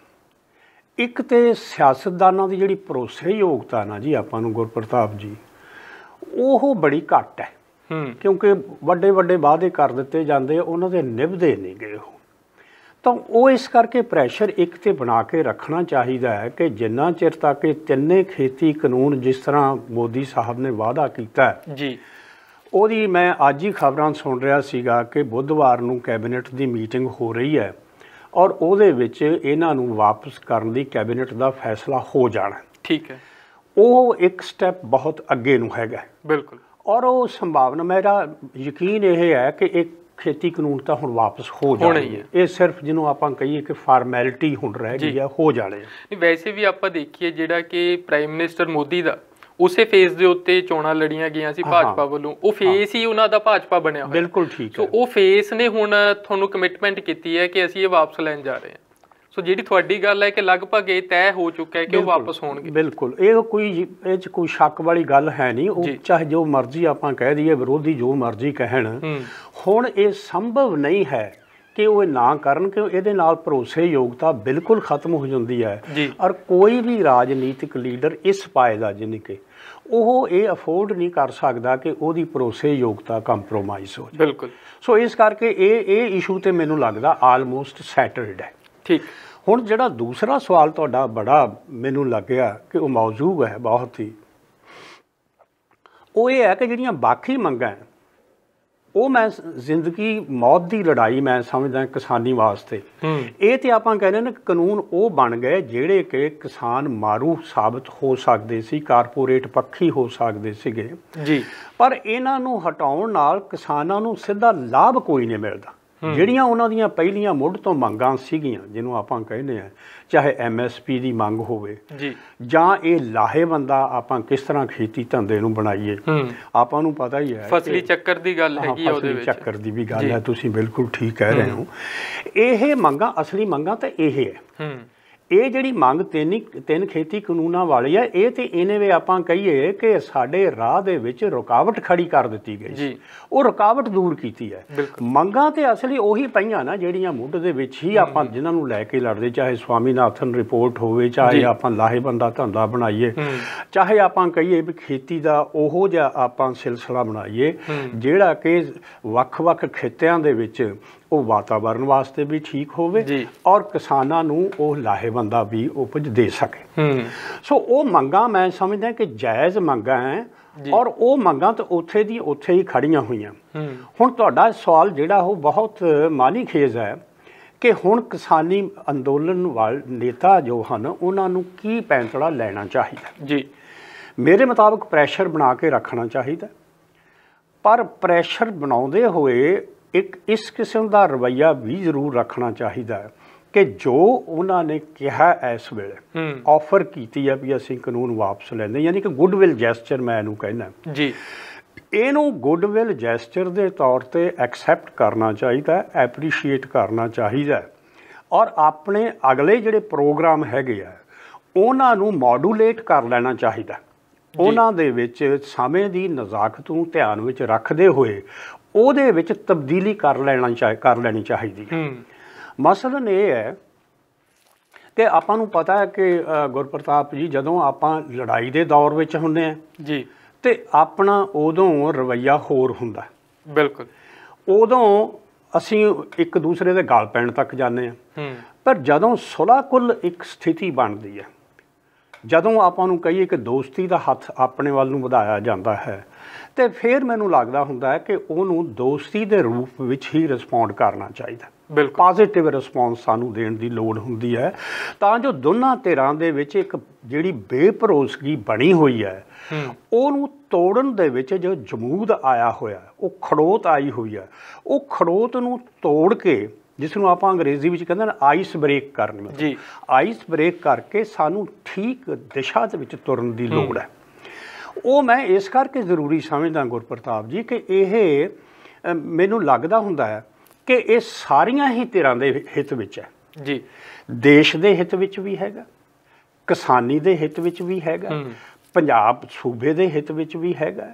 ਇੱਕ ਤੇ ਸਿਆਸਤਦਾਨਾਂ ਦੀ ਜਿਹੜੀ ਭਰੋਸੇਯੋਗਤਾ ਨਾ ਜੀ ਆਪਾਂ ਨੂੰ ਗੁਰਪ੍ਰਤਾਪ ਜੀ, ਉਹ ਬੜੀ ਘੱਟ ਹੈ, ਕਿਉਂਕਿ ਵੱਡੇ ਵੱਡੇ ਵਾਅਦੇ ਕਰ ਦਿੱਤੇ ਜਾਂਦੇ, ਉਹਨਾਂ ਦੇ ਨਿਭਦੇ ਨਹੀਂ ਗਏ ਉਹ। ਤਾਂ ਉਹ ਇਸ ਕਰਕੇ ਪ੍ਰੈਸ਼ਰ ਇੱਕ ਤੇ ਬਣਾ ਕੇ ਰੱਖਣਾ ਚਾਹੀਦਾ ਹੈ ਕਿ ਜਿੰਨਾ ਚਿਰ ਤੱਕ ਇਹ ਤਿੰਨੇ ਖੇਤੀ ਕਾਨੂੰਨ ਜਿਸ ਤਰ੍ਹਾਂ ਮੋਦੀ ਸਾਹਿਬ ਨੇ ਵਾਅਦਾ ਕੀਤਾ ਜੀ, ਉਹਦੀ ਮੈਂ ਅੱਜ ਹੀ ਖਬਰਾਂ ਸੁਣ ਰਿਹਾ ਸੀਗਾ ਕਿ ਬੁੱਧਵਾਰ ਨੂੰ ਕੈਬਨਿਟ ਦੀ ਮੀਟਿੰਗ ਹੋ ਰਹੀ ਹੈ ਔਰ ਉਹਦੇ ਵਿੱਚ ਇਹਨਾਂ ਨੂੰ ਵਾਪਸ ਕਰਨ ਦੀ ਕੈਬਨਿਟ ਦਾ ਫੈਸਲਾ ਹੋ ਜਾਣਾ। ਠੀਕ ਹੈ, ਉਹ ਇੱਕ ਸਟੈਪ ਬਹੁਤ ਅੱਗੇ ਨੂੰ ਹੈਗਾ। ਬਿਲਕੁਲ, ਔਰ ਉਹ ਸੰਭਾਵਨਾ, ਮੇਰਾ ਯਕੀਨ ਇਹ ਹੈ ਕਿ ਇਹ ਖੇਤੀ ਕਾਨੂੰਨ ਤਾਂ ਹੁਣ ਵਾਪਸ ਹੋ ਜਾਣਗੇ। ਇਹ ਸਿਰਫ ਜਿਹਨੂੰ ਆਪਾਂ ਕਹੀਏ ਕਿ ਫਾਰਮੈਲਿਟੀ ਹੁਣ ਰਹਿ ਗਈ ਹੈ, ਹੋ ਜਾਣੇ। ਨਹੀਂ, ਵੈਸੇ ਵੀ ਆਪਾਂ ਦੇਖੀਏ ਜਿਹੜਾ ਕਿ ਪ੍ਰਾਈਮ ਮਿਨਿਸਟਰ ਮੋਦੀ ਦਾ ਉਸੇ ਫੇਸ ਦੇ ਉੱਤੇ ਚੋਣਾਂ ਲੜੀਆਂ ਗਈਆਂ ਸੀ ਭਾਜਪਾ ਵੱਲੋਂ, ਉਹ ਫੇਸ ਹੀ ਉਹਨਾਂ ਦਾ ਭਾਜਪਾ ਬਣਿਆ ਹੋਇਆ। ਬਿਲਕੁਲ ਠੀਕ ਹੈ। ਸੋ ਉਹ ਫੇਸ ਨੇ ਹੁਣ ਤੁਹਾਨੂੰ ਕਮਿਟਮੈਂਟ ਕੀਤੀ ਹੈ ਕਿ ਅਸੀਂ ਇਹ ਵਾਪਸ ਲੈਣ ਜਾ ਰਹੇ ਹਾਂ। ਸੋ ਜਿਹੜੀ ਤੁਹਾਡੀ ਗੱਲ ਹੈ ਕਿ ਲਗਭਗ ਇਹ ਤੈਅ ਹੋ ਚੁੱਕਾ ਹੈ ਕਿ ਉਹ ਵਾਪਸ ਹੋਣਗੇ। ਬਿਲਕੁਲ, ਇਹ 'ਚ ਕੋਈ ਸ਼ੱਕ ਵਾਲੀ ਗੱਲ ਹੈ ਨਹੀਂ। ਉਹ ਚਾਹੇ ਜੋ ਮਰਜ਼ੀ ਆਪਾਂ ਕਹਿ ਦਈਏ, ਵਿਰੋਧੀ ਜੋ ਮਰਜ਼ੀ ਕਹਿਣ, ਹੁਣ ਇਹ ਸੰਭਵ ਨਹੀਂ ਹੈ ਕਿ ਉਹ ਨਾ ਕਰਨ, ਕਿ ਇਹਦੇ ਨਾਲ ਭਰੋਸੇਯੋਗਤਾ ਬਿਲਕੁਲ ਖਤਮ ਹੋ ਜਾਂਦੀ ਹੈ। ਔਰ ਕੋਈ ਵੀ ਰਾਜਨੀਤਿਕ ਲੀਡਰ ਇਸ ਪਾਏ ਦਾ ਜਿਹਨੇ ਕਿ ਉਹ ਇਹ ਅਫੋਰਡ ਨਹੀਂ ਕਰ ਸਕਦਾ ਕਿ ਉਹਦੀ ਭਰੋਸੇਯੋਗਤਾ ਕੰਪਰੋਮਾਈਜ਼ ਹੋ ਜਾਵੇ। ਬਿਲਕੁਲ। ਸੋ ਇਸ ਕਰਕੇ ਇਹ ਇਸ਼ੂ ਤੇ ਮੈਨੂੰ ਲੱਗਦਾ ਆਲਮੋਸਟ ਸੈਟਲਡ ਹੈ। ਠੀਕ। ਹੁਣ ਜਿਹੜਾ ਦੂਸਰਾ ਸਵਾਲ ਤੁਹਾਡਾ ਬੜਾ ਮੈਨੂੰ ਲੱਗਿਆ ਕਿ ਉਹ ਮੌਜੂਦ ਹੈ ਬਹੁਤ ਹੀ, ਉਹ ਇਹ ਹੈ ਕਿ ਜਿਹੜੀਆਂ ਬਾਕੀ ਮੰਗਾਂ ਉਹ ਮੈਂ ਜ਼ਿੰਦਗੀ ਮੌਤ ਦੀ ਲੜਾਈ ਮੈਂ ਸਮਝਦਾ ਕਿਸਾਨੀ ਵਾਸਤੇ। ਇਹ ਤੇ ਆਪਾਂ ਕਹਿੰਦੇ ਨੇ ਕਾਨੂੰਨ ਉਹ ਬਣ ਗਏ ਜਿਹੜੇ ਕਿ ਕਿਸਾਨ ਮਾਰੂ ਸਾਬਤ ਹੋ ਸਕਦੇ ਸੀ, ਕਾਰਪੋਰੇਟ ਪੱਖੀ ਹੋ ਸਕਦੇ ਸੀਗੇ ਜੀ, ਪਰ ਇਹਨਾਂ ਨੂੰ ਹਟਾਉਣ ਨਾਲ ਕਿਸਾਨਾਂ ਨੂੰ ਸਿੱਧਾ ਲਾਭ ਕੋਈ ਨਹੀਂ ਮਿਲਦਾ। ਜਿਹੜੀਆਂ ਉਹਨਾਂ ਦੀਆਂ ਪਹਿਲੀਆਂ ਮੁੱਢ ਤੋਂ ਮੰਗਾਂ ਸੀਗੀਆਂ, ਜਿਹਨੂੰ ਆਪਾਂ ਕਹਿੰਦੇ ਆ ਚਾਹੇ MSP ਦੀ ਮੰਗ ਹੋਵੇ ਜੀ, ਜਾਂ ਇਹ ਲਾਹੇਵੰਦਾ ਆਪਾਂ ਕਿਸ ਤਰ੍ਹਾਂ ਖੇਤੀ ਧੰਦੇ ਨੂੰ ਬਣਾਈਏ। ਆਪਾਂ ਨੂੰ ਪਤਾ ਹੀ ਹੈ ਫਸਲੀ ਚੱਕਰ ਦੀ ਗੱਲ ਹੈਗੀ, ਉਹਦੇ ਵਿੱਚ ਚੱਕਰ ਦੀ ਵੀ ਗੱਲ ਹੈ, ਤੁਸੀਂ ਬਿਲਕੁਲ ਠੀਕ ਕਹਿ ਰਹੇ ਹੋ। ਇਹ ਮੰਗਾਂ ਅਸਲੀ ਮੰਗਾਂ ਤਾਂ ਇਹ ਹੈ। ਇਹ ਜਿਹੜੀ ਮੰਗ ਤਿੰਨ ਖੇਤੀ ਕਾਨੂੰਨਾਂ ਵਾਲੀ ਹੈ, ਇਹ ਤੇ ਇਹਨੇ ਵੀ ਆਪਾਂ ਕਹੀਏ ਕਿ ਸਾਡੇ ਰਾਹ ਦੇ ਵਿੱਚ ਰੁਕਾਵਟ ਖੜੀ ਕਰ ਦਿੱਤੀ ਗਈ ਸੀ, ਉਹ ਰੁਕਾਵਟ ਦੂਰ ਕੀਤੀ ਹੈ। ਮੰਗਾਂ ਤੇ ਅਸਲੀ ਉਹੀ ਪਈਆਂ ਨਾ ਜਿਹੜੀਆਂ ਮੁੱਢ ਦੇ ਵਿੱਚ ਹੀ ਆਪਾਂ ਜਿਨ੍ਹਾਂ ਨੂੰ ਲੈ ਕੇ ਲੜਦੇ, ਚਾਹੇ ਸਵਾਮੀਨਾਥਨ ਰਿਪੋਰਟ ਹੋਵੇ, ਚਾਹੇ ਆਪਾਂ ਲਾਹੇਵੰਦਾ ਧੰਦਾ ਬਣਾਈਏ, ਚਾਹੇ ਆਪਾਂ ਕਹੀਏ ਵੀ ਖੇਤੀ ਦਾ ਉਹੋ ਜਿਹਾ ਆਪਾਂ ਸਿਲਸਿਲਾ ਬਣਾਈਏ ਜਿਹੜਾ ਕਿ ਵੱਖ-ਵੱਖ ਖਿੱਤਿਆਂ ਦੇ ਵਿੱਚ ਉਹ ਵਾਤਾਵਰਨ ਵਾਸਤੇ ਵੀ ਠੀਕ ਹੋਵੇ ਔਰ ਕਿਸਾਨਾਂ ਨੂੰ ਉਹ ਲਾਹੇਵੰਦਾ ਵੀ ਉਪਜ ਦੇ ਸਕੇ। ਸੋ ਉਹ ਮੰਗਾਂ ਮੈਂ ਸਮਝਦਾ ਕਿ ਜਾਇਜ਼ ਮੰਗਾਂ ਹੈ ਔਰ ਉਹ ਮੰਗਾਂ ਤਾਂ ਉੱਥੇ ਦੀ ਉੱਥੇ ਹੀ ਖੜੀਆਂ ਹੋਈਆਂ। ਹੁਣ ਤੁਹਾਡਾ ਸਵਾਲ ਜਿਹੜਾ ਉਹ ਬਹੁਤ ਮਾਨੀਖੇਜ਼ ਹੈ ਕਿ ਹੁਣ ਕਿਸਾਨੀ ਅੰਦੋਲਨ ਵਾਲੇ ਨੇਤਾ ਜੋ ਹਨ ਉਹਨਾਂ ਨੂੰ ਕੀ ਪੈਂਤੜਾ ਲੈਣਾ ਚਾਹੀਦਾ। ਜੀ, ਮੇਰੇ ਮੁਤਾਬਕ ਪ੍ਰੈਸ਼ਰ ਬਣਾ ਕੇ ਰੱਖਣਾ ਚਾਹੀਦਾ, ਪਰ ਪ੍ਰੈਸ਼ਰ ਬਣਾਉਂਦੇ ਹੋਏ ਇੱਕ ਇਸ ਕਿਸਮ ਦਾ ਰਵੱਈਆ ਵੀ ਜ਼ਰੂਰ ਰੱਖਣਾ ਚਾਹੀਦਾ ਹੈ ਕਿ ਜੋ ਉਹਨਾਂ ਨੇ ਕਿਹਾ ਇਸ ਵੇਲੇ ਆਫਰ ਕੀਤੀ ਹੈ ਵੀ ਅਸੀਂ ਕਾਨੂੰਨ ਵਾਪਸ ਲੈਂਦੇ, ਯਾਨੀ ਕਿ ਗੁੱਡਵਿਲ ਜੈਸਚਰ ਮੈਂ ਇਹਨੂੰ ਕਹਿੰਦਾ ਜੀ, ਇਹਨੂੰ ਗੁੱਡਵਿਲ ਜੈਸਚਰ ਦੇ ਤੌਰ ਤੇ ਐਕਸੈਪਟ ਕਰਨਾ ਚਾਹੀਦਾ, ਐਪਰੀਸ਼ੀਏਟ ਕਰਨਾ ਚਾਹੀਦਾ ਔਰ ਆਪਣੇ ਅਗਲੇ ਜਿਹੜੇ ਪ੍ਰੋਗਰਾਮ ਹੈਗੇ ਆ ਉਹਨਾਂ ਨੂੰ ਮੋਡੂਲੇਟ ਕਰ ਲੈਣਾ ਚਾਹੀਦਾ। ਉਹਨਾਂ ਦੇ ਵਿੱਚ ਸਮੇਂ ਦੀ ਨਜ਼ਾਕਤ ਨੂੰ ਧਿਆਨ ਵਿੱਚ ਰੱਖਦੇ ਹੋਏ ਉਹਦੇ ਵਿੱਚ ਤਬਦੀਲੀ ਕਰ ਲੈਣੀ ਚਾਹੀਦੀ ਹੈ। ਮਸਲਨ ਇਹ ਹੈ ਕਿ ਆਪਾਂ ਨੂੰ ਪਤਾ ਹੈ ਕਿ ਗੁਰਪ੍ਰਤਾਪ ਜੀ, ਜਦੋਂ ਆਪਾਂ ਲੜਾਈ ਦੇ ਦੌਰ ਵਿੱਚ ਹੁੰਦੇ ਹਾਂ ਜੀ ਤੇ ਆਪਣਾ ਉਦੋਂ ਰਵੱਈਆ ਹੋਰ ਹੁੰਦਾ। ਬਿਲਕੁਲ, ਉਦੋਂ ਅਸੀਂ ਇੱਕ ਦੂਸਰੇ ਦੇ ਗਲ ਪੈਣ ਤੱਕ ਜਾਂਦੇ ਹਾਂ। ਪਰ ਜਦੋਂ ਸੁਲ੍ਹਾ ਕੁੱਲ ਇੱਕ ਸਥਿਤੀ ਬਣਦੀ ਹੈ, ਜਦੋਂ ਆਪਾਂ ਨੂੰ ਕਹੀਏ ਕਿ ਦੋਸਤੀ ਦਾ ਹੱਥ ਆਪਣੇ ਵੱਲ ਨੂੰ ਵਧਾਇਆ ਜਾਂਦਾ ਹੈ, ਤੇ ਫਿਰ ਮੈਨੂੰ ਲੱਗਦਾ ਹੁੰਦਾ ਹੈ ਕਿ ਉਹਨੂੰ ਦੋਸਤੀ ਦੇ ਰੂਪ ਵਿੱਚ ਹੀ ਰਿਸਪੌਂਡ ਕਰਨਾ ਚਾਹੀਦਾ। ਬਿਲਕੁਲ, ਪੋਜ਼ਿਟਿਵ ਰਿਸਪੌਂਸ ਸਾਨੂੰ ਦੇਣ ਦੀ ਲੋੜ ਹੁੰਦੀ ਹੈ ਤਾਂ ਜੋ ਦੋਨਾਂ ਧਿਰਾਂ ਦੇ ਵਿੱਚ ਇੱਕ ਜਿਹੜੀ ਬੇਭਰੋਸਗੀ ਬਣੀ ਹੋਈ ਹੈ ਉਹਨੂੰ ਤੋੜਨ ਦੇ ਵਿੱਚ ਜੋ ਜਮੂਦ ਆਇਆ ਹੋਇਆ, ਉਹ ਖੜੋਤ ਆਈ ਹੋਈ ਹੈ, ਉਹ ਖੜੋਤ ਨੂੰ ਤੋੜ ਕੇ, ਜਿਸ ਨੂੰ ਆਪਾਂ ਅੰਗਰੇਜ਼ੀ ਵਿੱਚ ਕਹਿੰਦੇ ਨੇ ਆਈਸ ਬ੍ਰੇਕ ਕਰਨੀ ਜੀ, ਆਈਸ ਬ੍ਰੇਕ ਕਰਕੇ ਸਾਨੂੰ ਠੀਕ ਦਿਸ਼ਾ ਦੇ ਵਿੱਚ ਤੁਰਨ ਦੀ ਲੋੜ ਹੈ। ਉਹ ਮੈਂ ਇਸ ਕਰਕੇ ਜ਼ਰੂਰੀ ਸਮਝਦਾ ਗੁਰਪ੍ਰਤਾਪ ਜੀ ਕਿ ਇਹ ਮੈਨੂੰ ਲੱਗਦਾ ਹੁੰਦਾ ਹੈ ਕਿ ਇਹ ਸਾਰੀਆਂ ਹੀ ਧਿਰਾਂ ਦੇ ਹਿੱਤ ਵਿੱਚ ਹੈ ਜੀ, ਦੇਸ਼ ਦੇ ਹਿੱਤ ਵਿੱਚ ਵੀ ਹੈਗਾ, ਕਿਸਾਨੀ ਦੇ ਹਿੱਤ ਵਿੱਚ ਵੀ ਹੈਗਾ, ਪੰਜਾਬ ਸੂਬੇ ਦੇ ਹਿੱਤ ਵਿੱਚ ਵੀ ਹੈਗਾ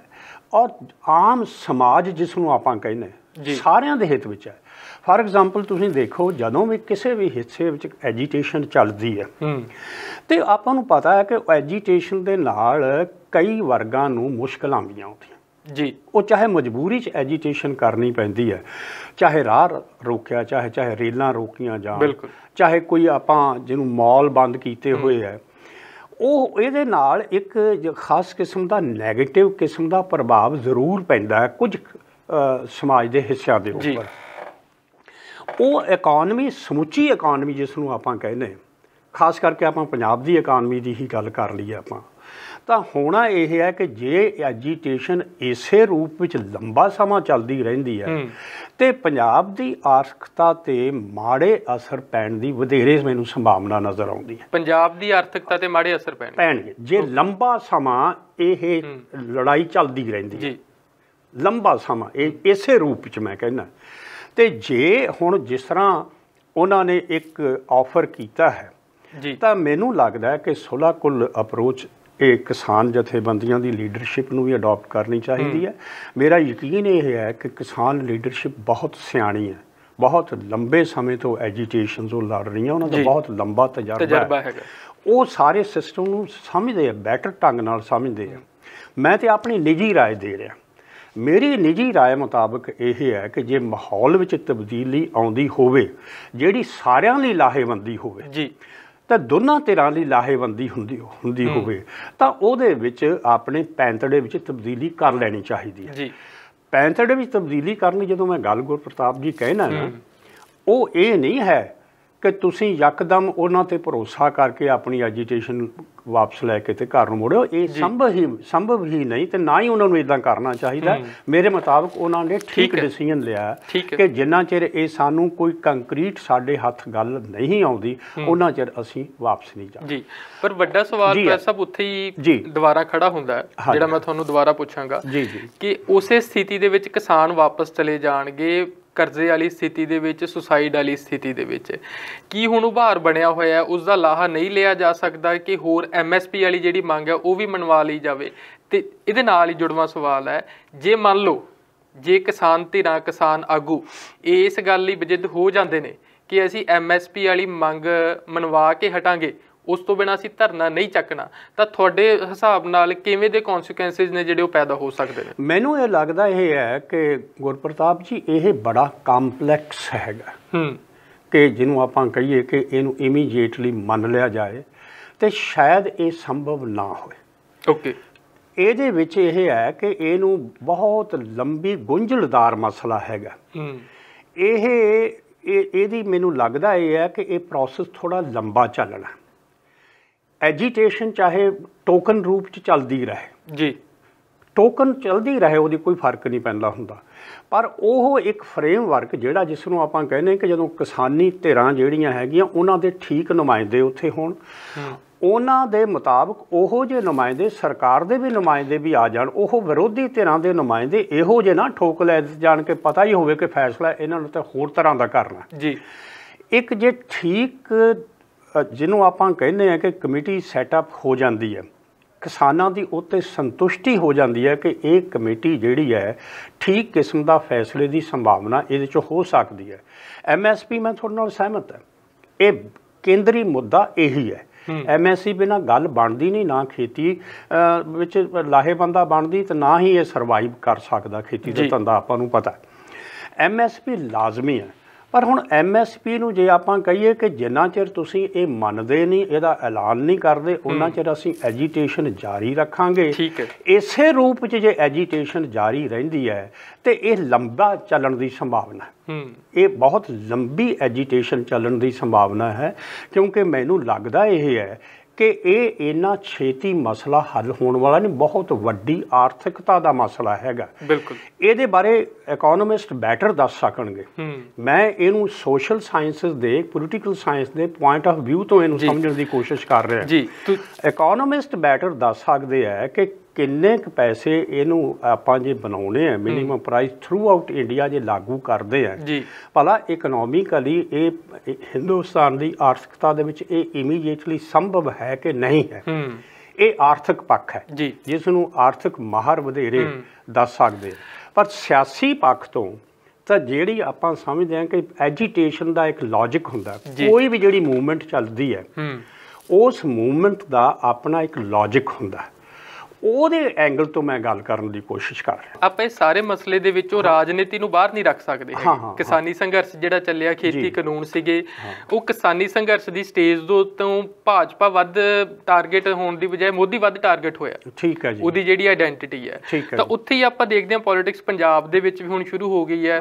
ਔਰ ਆਮ ਸਮਾਜ ਜਿਸ ਨੂੰ ਆਪਾਂ ਕਹਿੰਦੇ ਸਾਰਿਆਂ ਦੇ ਹਿੱਤ ਵਿੱਚ ਹੈ। ਫਾਰ ਐਗਜ਼ਾਮਪਲ ਤੁਸੀਂ ਦੇਖੋ, ਜਦੋਂ ਵੀ ਕਿਸੇ ਵੀ ਹਿੱਸੇ ਵਿੱਚ ਐਜੀਟੇਸ਼ਨ ਚੱਲਦੀ ਹੈ ਤੇ ਆਪਾਂ ਨੂੰ ਪਤਾ ਹੈ ਕਿ ਐਜੀਟੇਸ਼ਨ ਦੇ ਨਾਲ ਕਈ ਵਰਗਾਂ ਨੂੰ ਮੁਸ਼ਕਲਾਂ ਆਉਂਦੀਆਂ ਹੁੰਦੀਆਂ ਜੀ। ਉਹ ਚਾਹੇ ਮਜਬੂਰੀ 'ਚ ਐਜੀਟੇਸ਼ਨ ਕਰਨੀ ਪੈਂਦੀ ਹੈ, ਚਾਹੇ ਰਾਹ ਰੋਕਿਆ, ਚਾਹੇ ਰੇਲਾਂ ਰੋਕੀਆਂ ਜਾਣ, ਚਾਹੇ ਕੋਈ ਆਪਾਂ ਜਿਹਨੂੰ ਮਾਲ ਬੰਦ ਕੀਤੇ ਹੋਏ ਹੈ, ਉਹ ਇਹਦੇ ਨਾਲ ਇੱਕ ਖਾਸ ਕਿਸਮ ਦਾ ਨੈਗੇਟਿਵ ਕਿਸਮ ਦਾ ਪ੍ਰਭਾਵ ਜ਼ਰੂਰ ਪੈਂਦਾ ਹੈ ਕੁਝ ਸਮਾਜ ਦੇ ਹਿੱਸਿਆਂ ਦੇ ਉੱਪਰ। ਉਹ ਇਕੋਨਮੀ, ਸਮੁੱਚੀ ਇਕੋਨਮੀ ਜਿਸ ਨੂੰ ਆਪਾਂ ਕਹਿੰਦੇ, ਖਾਸ ਕਰਕੇ ਆਪਾਂ ਪੰਜਾਬ ਦੀ ਇਕੋਨਮੀ ਦੀ ਹੀ ਗੱਲ ਕਰ ਲਈਏ ਆਪਾਂ, ਤਾਂ ਹੋਣਾ ਇਹ ਹੈ ਕਿ ਜੇ ਐਜੀਟੇਸ਼ਨ ਇਸੇ ਰੂਪ ਵਿੱਚ ਲੰਬਾ ਸਮਾਂ ਚੱਲਦੀ ਰਹਿੰਦੀ ਹੈ ਤੇ ਪੰਜਾਬ ਦੀ ਆਰਥਿਕਤਾ ਤੇ ਮਾੜੇ ਅਸਰ ਪੈਣ ਦੀ ਵਧੇਰੇ ਮੈਨੂੰ ਸੰਭਾਵਨਾ ਨਜ਼ਰ ਆਉਂਦੀ ਹੈ। ਪੰਜਾਬ ਦੀ ਆਰਥਿਕਤਾ ਤੇ ਮਾੜੇ ਅਸਰ ਪੈਣਗੇ ਜੇ ਲੰਬਾ ਸਮਾਂ ਇਹ ਲੜਾਈ ਚੱਲਦੀ ਰਹਿੰਦੀ ਹੈ, ਲੰਬਾ ਸਮਾਂ ਇਹ ਇਸੇ ਰੂਪ ਵਿੱਚ ਮੈਂ ਕਹਿੰਦਾ। ਤੇ ਜੇ ਹੁਣ ਜਿਸ ਤਰ੍ਹਾਂ ਉਹਨਾਂ ਨੇ ਇੱਕ ਆਫਰ ਕੀਤਾ ਹੈ ਤਾਂ ਮੈਨੂੰ ਲੱਗਦਾ ਹੈ ਕਿ ਸੁਲ੍ਹਾ ਕੁੱਲ ਅਪਰੋਚ ਇਹ ਕਿਸਾਨ ਜਥੇਬੰਦੀਆਂ ਦੀ ਲੀਡਰਸ਼ਿਪ ਨੂੰ ਵੀ ਅਡਾਪਟ ਕਰਨੀ ਚਾਹੀਦੀ ਹੈ। ਮੇਰਾ ਯਕੀਨ ਇਹ ਹੈ ਕਿ ਕਿਸਾਨ ਲੀਡਰਸ਼ਿਪ ਬਹੁਤ ਸਿਆਣੀ ਹੈ, ਬਹੁਤ ਲੰਬੇ ਸਮੇਂ ਤੋਂ ਐਜੀਟੇਸ਼ਨਸ ਉਹ ਲੜ ਰਹੀਆਂ, ਉਹਨਾਂ ਦਾ ਬਹੁਤ ਲੰਬਾ ਤਜਰਬਾ ਹੈਗਾ, ਉਹ ਸਾਰੇ ਸਿਸਟਮ ਨੂੰ ਸਮਝਦੇ ਆ, ਬੈਟਰ ਢੰਗ ਨਾਲ ਸਮਝਦੇ ਆ। ਮੈਂ ਤੇ ਆਪਣੀ ਨਿੱਜੀ ਰਾਏ ਦੇ ਰਿਹਾ, ਮੇਰੀ ਨਿੱਜੀ ਰਾਏ ਮੁਤਾਬਕ ਇਹ ਹੈ ਕਿ ਜੇ ਮਾਹੌਲ ਵਿੱਚ ਤਬਦੀਲੀ ਆਉਂਦੀ ਹੋਵੇ ਜਿਹੜੀ ਸਾਰਿਆਂ ਲਈ ਲਾਹੇਵੰਦੀ ਹੋਵੇ ਜੀ, ਤਾਂ ਦੋਨਾਂ ਧਿਰਾਂ ਲਈ ਲਾਹੇਵੰਦੀ ਹੁੰਦੀ ਹੋਵੇ ਤਾਂ ਉਹਦੇ ਵਿੱਚ ਆਪਣੇ ਪੈਂਤੜੇ ਵਿੱਚ ਤਬਦੀਲੀ ਕਰ ਲੈਣੀ ਚਾਹੀਦੀ ਹੈ ਜੀ। ਪੈਂਤੜੇ ਵਿੱਚ ਤਬਦੀਲੀ ਕਰਨ ਦੀ ਜਦੋਂ ਮੈਂ ਗੱਲ ਗੁਰਪ੍ਰਤਾਪ ਜੀ ਕਹਿਣਾ ਨਾ, ਉਹ ਇਹ ਨਹੀਂ ਹੈ ਕਿ ਤੁਸੀਂ ਯਕਦਮ ਉਹਨਾਂ ਤੇ ਭਰੋਸਾ ਕਰਕੇ ਆਪਣੀ ਐਜੀਟੇਸ਼ਨ ਵਾਪਸ ਲੈ ਕੇ ਤੇ ਘਰ ਨੂੰ ਮੁੜਿਓ। ਇਹ ਸੰਭਵ ਹੀ ਨਹੀਂ, ਤੇ ਨਾ ਹੀ ਉਹਨਾਂ ਨੂੰ ਇਦਾਂ ਕਰਨਾ ਚਾਹੀਦਾ। ਮੇਰੇ ਮੁਤਾਬਕ ਉਹਨਾਂ ਨੇ ਠੀਕ ਡਿਸੀਜਨ ਲਿਆ ਕਿ ਜਿੰਨਾ ਚਿਰ ਇਹ ਸਾਨੂੰ ਕੋਈ ਕੰਕਰੀਟ ਸਾਡੇ ਹੱਥ ਗੱਲ ਨਹੀਂ ਆਉਂਦੀ ਉਹਨਾਂ ਚਿਰ ਅਸੀਂ ਵਾਪਸ ਨਹੀਂ ਜਾਣਾ। ਜੀ, ਪਰ ਵੱਡਾ ਸਵਾਲ ਪ੍ਰੈਸ ਸਾਹਿਬ ਉੱਥੇ ਹੀ ਦੁਬਾਰਾ ਖੜਾ ਹੁੰਦਾ ਹੈ, ਜਿਹੜਾ ਮੈਂ ਤੁਹਾਨੂੰ ਦੁਬਾਰਾ ਪੁੱਛਾਂਗਾ ਕਿ ਉਸੇ ਸਥਿਤੀ ਦੇ ਵਿੱਚ ਕਿਸਾਨ ਵਾਪਸ ਚਲੇ ਜਾਣਗੇ, ਕਰਜ਼ੇ ਵਾਲੀ ਸਥਿਤੀ ਦੇ ਵਿੱਚ, ਸੁਸਾਈਡ ਵਾਲੀ ਸਥਿਤੀ ਦੇ ਵਿੱਚ, ਕੀ ਹੁਣ ਉਭਾਰ ਬਣਿਆ ਹੋਇਆ ਉਸ ਦਾ ਲਾਹਾ ਨਹੀਂ ਲਿਆ ਜਾ ਸਕਦਾ ਕਿ ਹੋਰ MSP ਵਾਲੀ ਜਿਹੜੀ ਮੰਗ ਹੈ ਉਹ ਵੀ ਮਨਵਾ ਲਈ ਜਾਵੇ? ਤੇ ਇਹਦੇ ਨਾਲ ਹੀ ਜੁੜਵਾਂ ਸਵਾਲ ਹੈ, ਜੇ ਮੰਨ ਲਓ ਜੇ ਕਿਸਾਨ ਧਿਰਾਂ, ਕਿਸਾਨ ਆਗੂ ਇਸ ਗੱਲ ਲਈ ਬਜਿੱਦ ਹੋ ਜਾਂਦੇ ਨੇ ਕਿ ਅਸੀਂ MSP ਵਾਲੀ ਮੰਗ ਮਨਵਾ ਕੇ ਹਟਾਂਗੇ, ਉਸ ਤੋਂ ਬਿਨਾਂ ਅਸੀਂ ਧਰਨਾ ਨਹੀਂ ਚੱਕਣਾ, ਤਾਂ ਤੁਹਾਡੇ ਹਿਸਾਬ ਨਾਲ ਕਿਵੇਂ ਦੇ ਕੌਨਸੀਕੁਐਂਸਿਸ ਨੇ ਜਿਹੜੇ ਉਹ ਪੈਦਾ ਹੋ ਸਕਦੇ ਨੇ? ਮੈਨੂੰ ਇਹ ਲੱਗਦਾ ਇਹ ਹੈ ਕਿ ਗੁਰਪ੍ਰਤਾਪ ਜੀ ਇਹ ਬੜਾ ਕੰਪਲੈਕਸ ਹੈਗਾ ਕਿ ਜਿਹਨੂੰ ਆਪਾਂ ਕਹੀਏ ਕਿ ਇਹਨੂੰ ਇਮੀਡੀਏਟਲੀ ਮੰਨ ਲਿਆ ਜਾਏ ਤੇ ਸ਼ਾਇਦ ਇਹ ਸੰਭਵ ਨਾ ਹੋਏ। ਓਕੇ, ਇਹਦੇ ਵਿੱਚ ਇਹ ਹੈ ਕਿ ਇਹਨੂੰ ਬਹੁਤ ਲੰਬੀ ਗੁੰਝਲਦਾਰ ਮਸਲਾ ਹੈਗਾ। ਇਹਦੀ ਮੈਨੂੰ ਲੱਗਦਾ ਇਹ ਹੈ ਕਿ ਇਹ ਪ੍ਰੋਸੈਸ ਥੋੜ੍ਹਾ ਲੰਬਾ ਚੱਲਣਾ। ਐਜੀਟੇਸ਼ਨ ਚਾਹੇ ਟੋਕਨ ਰੂਪ 'ਚ ਚੱਲਦੀ ਰਹੇ ਜੀ, ਟੋਕਨ ਚੱਲਦੀ ਰਹੇ, ਉਹਦੀ ਕੋਈ ਫਰਕ ਨਹੀਂ ਪੈਂਦਾ ਹੁੰਦਾ, ਪਰ ਉਹ ਇੱਕ ਫਰੇਮਵਰਕ ਜਿਹੜਾ ਜਿਸ ਨੂੰ ਆਪਾਂ ਕਹਿੰਦੇ ਕਿ ਜਦੋਂ ਕਿਸਾਨੀ ਧਿਰਾਂ ਜਿਹੜੀਆਂ ਹੈਗੀਆਂ ਉਹਨਾਂ ਦੇ ਠੀਕ ਨੁਮਾਇੰਦੇ ਉੱਥੇ ਹੋਣ, ਉਹਨਾਂ ਦੇ ਮੁਤਾਬਕ ਉਹੋ ਜਿਹੇ ਨੁਮਾਇੰਦੇ, ਸਰਕਾਰ ਦੇ ਵੀ ਨੁਮਾਇੰਦੇ ਵੀ ਆ ਜਾਣ, ਉਹ ਵਿਰੋਧੀ ਧਿਰਾਂ ਦੇ ਨੁਮਾਇੰਦੇ ਇਹੋ ਜਿਹੇ ਨਾ ਠੋਕ ਲੈ ਜਾਣ ਕੇ ਪਤਾ ਹੀ ਹੋਵੇ ਕਿ ਫੈਸਲਾ ਇਹਨਾਂ ਨੂੰ ਤਾਂ ਹੋਰ ਤਰ੍ਹਾਂ ਦਾ ਕਰਨਾ ਜੀ। ਇੱਕ ਜੇ ਠੀਕ ਜਿਹਨੂੰ ਆਪਾਂ ਕਹਿੰਦੇ ਹਾਂ ਕਿ ਕਮੇਟੀ ਸੈਟਅਪ ਹੋ ਜਾਂਦੀ ਹੈ, ਕਿਸਾਨਾਂ ਦੀ ਉੱਤੇ ਸੰਤੁਸ਼ਟੀ ਹੋ ਜਾਂਦੀ ਹੈ ਕਿ ਇਹ ਕਮੇਟੀ ਜਿਹੜੀ ਹੈ ਠੀਕ ਕਿਸਮ ਦਾ ਫੈਸਲੇ ਦੀ ਸੰਭਾਵਨਾ ਇਹਦੇ 'ਚ ਹੋ ਸਕਦੀ ਹੈ। MSP ਮੈਂ ਤੁਹਾਡੇ ਨਾਲ ਸਹਿਮਤ ਹਾਂ, ਇਹ ਕੇਂਦਰੀ ਮੁੱਦਾ ਇਹੀ ਹੈ। MSP ਬਿਨਾਂ ਗੱਲ ਬਣਦੀ ਨਹੀਂ, ਨਾ ਖੇਤੀ ਵਿੱਚ ਲਾਹੇਵੰਦਾ ਬਣਦੀ ਤੇ ਨਾ ਹੀ ਇਹ ਸਰਵਾਈਵ ਕਰ ਸਕਦਾ ਖੇਤੀ ਦਾ ਧੰਦਾ, ਆਪਾਂ ਨੂੰ ਪਤਾ। MSP ਲਾਜ਼ਮੀ ਹੈ, ਪਰ ਹੁਣ MSP ਨੂੰ ਜੇ ਆਪਾਂ ਕਹੀਏ ਕਿ ਜਿੰਨਾ ਚਿਰ ਤੁਸੀਂ ਇਹ ਮੰਨਦੇ ਨਹੀਂ, ਇਹਦਾ ਐਲਾਨ ਨਹੀਂ ਕਰਦੇ, ਉਹਨਾਂ ਚਿਰ ਅਸੀਂ ਐਜੀਟੇਸ਼ਨ ਜਾਰੀ ਰੱਖਾਂਗੇ। ਇਸੇ ਰੂਪ 'ਚ ਜੇ ਐਜੀਟੇਸ਼ਨ ਜਾਰੀ ਰਹਿੰਦੀ ਹੈ ਤੇ ਇਹ ਲੰਬਾ ਚੱਲਣ ਦੀ ਸੰਭਾਵਨਾ ਹੈ। ਇਹ ਬਹੁਤ ਲੰਬੀ ਐਜੀਟੇਸ਼ਨ ਚੱਲਣ ਦੀ ਸੰਭਾਵਨਾ ਹੈ, ਕਿਉਂਕਿ ਮੈਨੂੰ ਲੱਗਦਾ ਇਹ ਹੈ ਕਿ ਇਹ ਇੰਨਾ ਛੇਤੀ ਮਸਲਾ ਹੱਲ ਹੋਣ ਵਾਲਾ ਨਹੀਂ, ਬਹੁਤ ਵੱਡੀ ਆਰਥਿਕਤਾ ਦਾ ਮਸਲਾ ਹੈਗਾ। ਬਿਲਕੁਲ, ਇਹਦੇ ਬਾਰੇ ਇਕੋਨੋਮਿਸਟ ਬੈਟਰ ਦੱਸ ਸਕਣਗੇ। ਮੈਂ ਇਹਨੂੰ ਸੋਸ਼ਲ ਸਾਇੰਸਿਸ ਦੇ, ਪੋਲੀਟੀਕਲ ਸਾਇੰਸ ਦੇ ਪੁਆਇੰਟ ਆਫ ਵਿਊ ਤੋਂ ਇਹਨੂੰ ਸਮਝਣ ਦੀ ਕੋਸ਼ਿਸ਼ ਕਰ ਰਿਹਾ ਜੀ। ਇਕੋਨੋਮਿਸਟ ਬੈਟਰ ਦੱਸ ਸਕਦੇ ਹੈ ਕਿ ਕਿੰਨੇ ਕੁ ਪੈਸੇ ਇਹਨੂੰ ਆਪਾਂ ਜੇ ਬਣਾਉਣੇ ਆ, minimum price through out India ਜੇ ਲਾਗੂ ਕਰਦੇ ਆ, ਭਲਾ ਇਕਨੋਮਿਕਲੀ ਇਹ ਹਿੰਦੁਸਤਾਨ ਦੀ ਆਰਥਿਕਤਾ ਦੇ ਵਿੱਚ ਇਹ ਇਮੀਡੀਏਟਲੀ ਸੰਭਵ ਹੈ ਕਿ ਨਹੀਂ ਹੈ? ਇਹ ਆਰਥਿਕ ਪੱਖ ਹੈ ਜਿਸ ਨੂੰ ਆਰਥਿਕ ਮਾਹਰ ਵਧੇਰੇ ਦੱਸ ਸਕਦੇ ਆ। ਪਰ ਸਿਆਸੀ ਪੱਖ ਤੋਂ ਤਾਂ ਜਿਹੜੀ ਆਪਾਂ ਸਮਝਦੇ ਹਾਂ ਕਿ ਐਜੀਟੇਸ਼ਨ ਦਾ ਇੱਕ ਲੌਜਿਕ ਹੁੰਦਾ, ਕੋਈ ਵੀ ਜਿਹੜੀ ਮੂਵਮੈਂਟ ਚੱਲਦੀ ਹੈ ਉਸ ਮੂਵਮੈਂਟ ਦਾ ਆਪਣਾ ਇੱਕ ਲੌਜਿਕ ਹੁੰਦਾ, ਉਹਦੇ ਐਂਗਲ ਤੋਂ ਮੈਂ ਗੱਲ ਕਰਨ ਦੀ ਕੋਸ਼ਿਸ਼ ਕਰ ਰਿਹਾ। ਆਪਾਂ ਇਸ ਸਾਰੇ ਮਸਲੇ ਦੇ ਵਿੱਚੋਂ ਰਾਜਨੀਤੀ ਨੂੰ ਬਾਹਰ ਨਹੀਂ ਰੱਖ ਸਕਦੇ। ਕਿਸਾਨੀ ਸੰਘਰਸ਼ ਜਿਹੜਾ ਚੱਲਿਆ, ਖੇਤੀ ਕਾਨੂੰਨ ਸੀਗੇ, ਉਹ ਕਿਸਾਨੀ ਸੰਘਰਸ਼ ਦੀ ਸਟੇਜ ਤੋਂ ਭਾਜਪਾ ਵੱਧ ਟਾਰਗੇਟ ਹੋਣ ਦੀ ਬਜਾਏ ਮੋਦੀ ਵੱਧ ਟਾਰਗੇਟ ਹੋਇਆ। ਠੀਕ ਹੈ ਜੀ, ਉਹਦੀ ਜਿਹੜੀ ਆਇਡੈਂਟੀਟੀ ਹੈ। ਤਾਂ ਉੱਥੇ ਹੀ ਆਪਾਂ ਦੇਖਦੇ ਹਾਂ ਪੋਲਿਟਿਕਸ ਪੰਜਾਬ ਦੇ ਵਿੱਚ ਵੀ ਹੁਣ ਸ਼ੁਰੂ ਹੋ ਗਈ ਹੈ।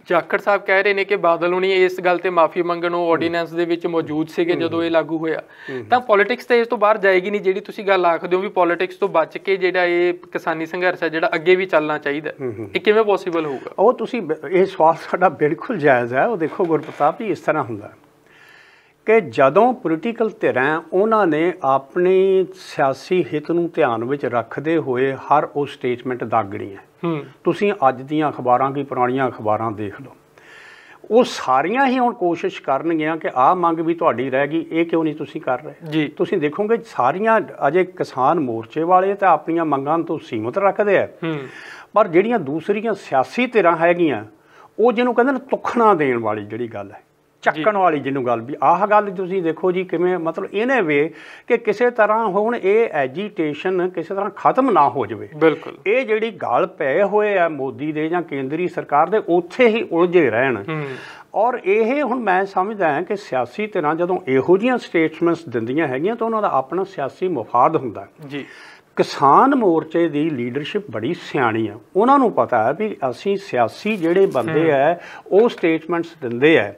ਜਾਖੜ ਸਾਹਿਬ ਕਹਿ ਰਹੇ ਨੇ ਕਿ ਬਾਦਲ ਹੁਣੀ ਇਸ ਗੱਲ ਤੇ ਮਾਫੀ ਮੰਗਣ ਉਹ ਆਰਡੀਨੈਂਸ ਦੇ ਵਿੱਚ ਮੌਜੂਦ ਸੀਗੇ ਜਦੋਂ ਇਹ ਲਾਗੂ ਹੋਇਆ। ਤਾਂ ਪੋਲਿਟਿਕਸ ਤੇ ਇਸ ਤੋਂ ਬਾਹਰ ਜਾਏਗੀ ਨਹੀਂ, ਜਿਹੜੀ ਤੁਸੀਂ ਗੱਲ ਆਖਦੇ ਹੋ ਵੀ ਪੋਲਿਟਿਕਸ ਤੋਂ ਬਚ ਕੇ ਜਿਹੜਾ ਇਹ ਕਿਸਾਨੀ ਸੰਘਰਸ਼ ਹੈ ਜਿਹੜਾ ਅੱਗੇ ਵੀ ਚੱਲਣਾ ਚਾਹੀਦਾ, ਇਹ ਕਿਵੇਂ ਪੋਸੀਬਲ ਹੋਊਗਾ? ਉਹ ਤੁਸੀਂ ਇਹ ਸਵਾਲ ਸਾਡਾ ਬਿਲਕੁਲ ਜਾਇਜ਼ ਹੈ। ਉਹ ਦੇਖੋ ਗੁਰਪ੍ਰਤਾਪ ਜੀ, ਇਸ ਤਰ੍ਹਾਂ ਹੁੰਦਾ ਕਿ ਜਦੋਂ ਪੋਲੀਟੀਕਲ ਧਿਰਾਂ ਉਹਨਾਂ ਨੇ ਆਪਣੇ ਸਿਆਸੀ ਹਿੱਤ ਨੂੰ ਧਿਆਨ ਵਿੱਚ ਰੱਖਦੇ ਹੋਏ ਹਰ ਉਹ ਸਟੇਟਮੈਂਟ ਦਾਗਣੀ ਹੈ। ਤੁਸੀਂ ਅੱਜ ਦੀਆਂ ਅਖਬਾਰਾਂ ਕੀ ਪੁਰਾਣੀਆਂ ਅਖਬਾਰਾਂ ਦੇਖ ਲਓ, ਉਹ ਸਾਰੀਆਂ ਹੀ ਹੁਣ ਕੋਸ਼ਿਸ਼ ਕਰਨਗੀਆਂ ਕਿ ਆਹ ਮੰਗ ਵੀ ਤੁਹਾਡੀ ਰਹਿ ਗਈ, ਇਹ ਕਿਉਂ ਨਹੀਂ ਤੁਸੀਂ ਕਰ ਰਹੇ? ਤੁਸੀਂ ਦੇਖੋਗੇ ਸਾਰੀਆਂ ਅਜੇ ਕਿਸਾਨ ਮੋਰਚੇ ਵਾਲੇ ਤਾਂ ਆਪਣੀਆਂ ਮੰਗਾਂ ਤੋਂ ਸੀਮਤ ਰੱਖਦੇ ਆ, ਪਰ ਜਿਹੜੀਆਂ ਦੂਸਰੀਆਂ ਸਿਆਸੀ ਧਿਰਾਂ ਹੈਗੀਆਂ ਉਹ ਜਿਹਨੂੰ ਕਹਿੰਦੇ ਨੇ ਤੁਖਣਾ ਦੇਣ ਵਾਲੀ ਜਿਹੜੀ ਗੱਲ ਹੈ, ਚੱਕਣ ਵਾਲੀ ਜਿਹਨੂੰ ਗੱਲ, ਵੀ ਆਹ ਗੱਲ ਤੁਸੀਂ ਦੇਖੋ ਜੀ ਕਿਵੇਂ, ਮਤਲਬ ਇਹਨੇ ਵੇ ਕਿ ਕਿਸੇ ਤਰ੍ਹਾਂ ਹੁਣ ਇਹ ਐਜੀਟੇਸ਼ਨ ਕਿਸੇ ਤਰ੍ਹਾਂ ਖਤਮ ਨਾ ਹੋ ਜਾਵੇ। ਬਿਲਕੁਲ, ਇਹ ਜਿਹੜੀ ਗੱਲ ਪਏ ਹੋਏ ਆ ਮੋਦੀ ਦੇ ਜਾਂ ਕੇਂਦਰੀ ਸਰਕਾਰ ਦੇ, ਉੱਥੇ ਹੀ ਉਲਝੇ ਰਹਿਣ। ਔਰ ਇਹ ਹੁਣ ਮੈਂ ਸਮਝਦਾ ਹਾਂ ਕਿ ਸਿਆਸੀ ਧਿਰਾਂ ਜਦੋਂ ਇਹੋ ਜਿਹੀਆਂ ਸਟੇਟਮੈਂਟਸ ਦਿੰਦੀਆਂ ਹੈਗੀਆਂ ਤਾਂ ਉਹਨਾਂ ਦਾ ਆਪਣਾ ਸਿਆਸੀ ਮਫਾਦ ਹੁੰਦਾ ਜੀ। ਕਿਸਾਨ ਮੋਰਚੇ ਦੀ ਲੀਡਰਸ਼ਿਪ ਬੜੀ ਸਿਆਣੀ ਆ, ਉਹਨਾਂ ਨੂੰ ਪਤਾ ਹੈ ਵੀ ਅਸੀਂ ਸਿਆਸੀ ਜਿਹੜੇ ਬੰਦੇ ਆ ਉਹ ਸਟੇਟਮੈਂਟਸ ਦਿੰਦੇ ਆ,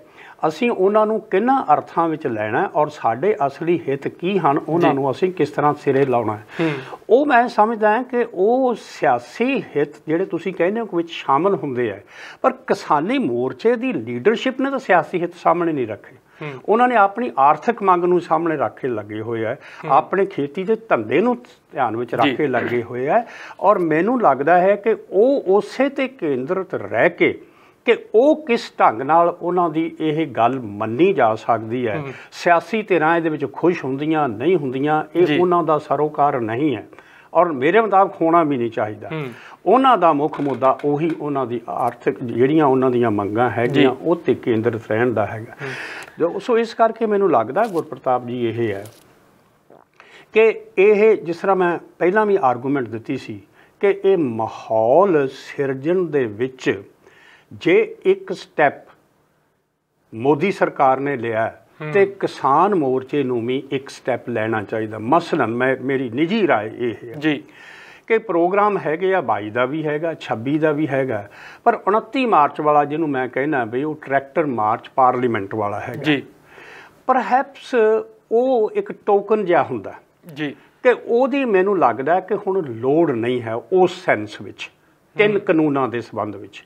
ਅਸੀਂ ਉਹਨਾਂ ਨੂੰ ਕਿਹਨਾਂ ਅਰਥਾਂ ਵਿੱਚ ਲੈਣਾ ਔਰ ਸਾਡੇ ਅਸਲੀ ਹਿੱਤ ਕੀ ਹਨ ਉਹਨਾਂ ਨੂੰ ਅਸੀਂ ਕਿਸ ਤਰ੍ਹਾਂ ਸਿਰੇ ਲਾਉਣਾ ਹੈ। ਉਹ ਮੈਂ ਸਮਝਦਾ ਹਾਂ ਕਿ ਉਹ ਸਿਆਸੀ ਹਿੱਤ ਜਿਹੜੇ ਤੁਸੀਂ ਕਹਿੰਦੇ ਹੋ ਵਿੱਚ ਸ਼ਾਮਲ ਹੁੰਦੇ ਆ, ਪਰ ਕਿਸਾਨੀ ਮੋਰਚੇ ਦੀ ਲੀਡਰਸ਼ਿਪ ਨੇ ਤਾਂ ਸਿਆਸੀ ਹਿੱਤ ਸਾਹਮਣੇ ਨਹੀਂ ਰੱਖੇ। ਉਹਨਾਂ ਨੇ ਆਪਣੀ ਆਰਥਿਕ ਮੰਗ ਨੂੰ ਸਾਹਮਣੇ ਰੱਖ ਕੇ ਲੱਗੇ ਹੋਏ ਆ, ਆਪਣੇ ਖੇਤੀ ਦੇ ਧੰਦੇ ਨੂੰ ਧਿਆਨ ਵਿੱਚ ਰੱਖ ਕੇ ਲੱਗੇ ਹੋਏ ਆ, ਔਰ ਮੈਨੂੰ ਲੱਗਦਾ ਹੈ ਕਿ ਉਹ ਉਸੇ ਤੇ ਕੇਂਦਰਿਤ ਰਹਿ ਕੇ ਕਿ ਉਹ ਕਿਸ ਢੰਗ ਨਾਲ ਉਹਨਾਂ ਦੀ ਇਹ ਗੱਲ ਮੰਨੀ ਜਾ ਸਕਦੀ ਹੈ। ਸਿਆਸੀ ਧਿਰਾਂ ਇਹਦੇ ਵਿੱਚ ਖੁਸ਼ ਹੁੰਦੀਆਂ ਨਹੀਂ ਹੁੰਦੀਆਂ, ਇਹ ਉਹਨਾਂ ਦਾ ਸਰੋਕਾਰ ਨਹੀਂ ਹੈ ਔਰ ਮੇਰੇ ਮੁਤਾਬਕ ਹੋਣਾ ਵੀ ਨਹੀਂ ਚਾਹੀਦਾ। ਉਹਨਾਂ ਦਾ ਮੁੱਖ ਮੁੱਦਾ ਉਹੀ ਉਹਨਾਂ ਦੀ ਆਰਥਿਕ ਜਿਹੜੀਆਂ ਉਹਨਾਂ ਦੀਆਂ ਮੰਗਾਂ ਹੈਗੀਆਂ ਉਹ 'ਤੇ ਕੇਂਦਰਿਤ ਰਹਿਣ ਦਾ ਹੈਗਾ। ਸੋ ਇਸ ਕਰਕੇ ਮੈਨੂੰ ਲੱਗਦਾ ਗੁਰਪ੍ਰਤਾਪ ਜੀ ਇਹ ਹੈ ਕਿ ਇਹ ਜਿਸ ਤਰ੍ਹਾਂ ਮੈਂ ਪਹਿਲਾਂ ਵੀ ਆਰਗੂਮੈਂਟ ਦਿੱਤੀ ਸੀ ਕਿ ਇਹ ਮਾਹੌਲ ਸਿਰਜਣ ਦੇ ਵਿੱਚ ਜੇ ਇੱਕ ਸਟੈਪ ਮੋਦੀ ਸਰਕਾਰ ਨੇ ਲਿਆ ਤੇ ਕਿਸਾਨ ਮੋਰਚੇ ਨੂੰ ਵੀ ਇੱਕ ਸਟੈਪ ਲੈਣਾ ਚਾਹੀਦਾ। ਮਸਲਨ ਮੇਰੀ ਨਿੱਜੀ ਰਾਏ ਇਹ ਹੈ ਜੀ ਕਿ ਪ੍ਰੋਗਰਾਮ ਹੈਗੇ ਆ 22 ਦਾ ਵੀ ਹੈਗਾ, 26 ਦਾ ਵੀ ਹੈਗਾ, ਪਰ 29 ਮਾਰਚ ਵਾਲਾ ਜਿਹਨੂੰ ਮੈਂ ਕਹਿਣਾ ਬਈ ਉਹ ਟਰੈਕਟਰ ਮਾਰਚ ਪਾਰਲੀਮੈਂਟ ਵਾਲਾ ਹੈਗਾ ਜੀ, ਪਰਹੈਪਸ ਉਹ ਇੱਕ ਟੋਕਨ ਜਿਹਾ ਹੁੰਦਾ ਜੀ ਕਿ ਉਹਦੀ ਮੈਨੂੰ ਲੱਗਦਾ ਕਿ ਹੁਣ ਲੋੜ ਨਹੀਂ ਹੈ ਉਸ ਸੈਂਸ ਵਿੱਚ 3 ਕਾਨੂੰਨਾਂ ਦੇ ਸੰਬੰਧ ਵਿੱਚ,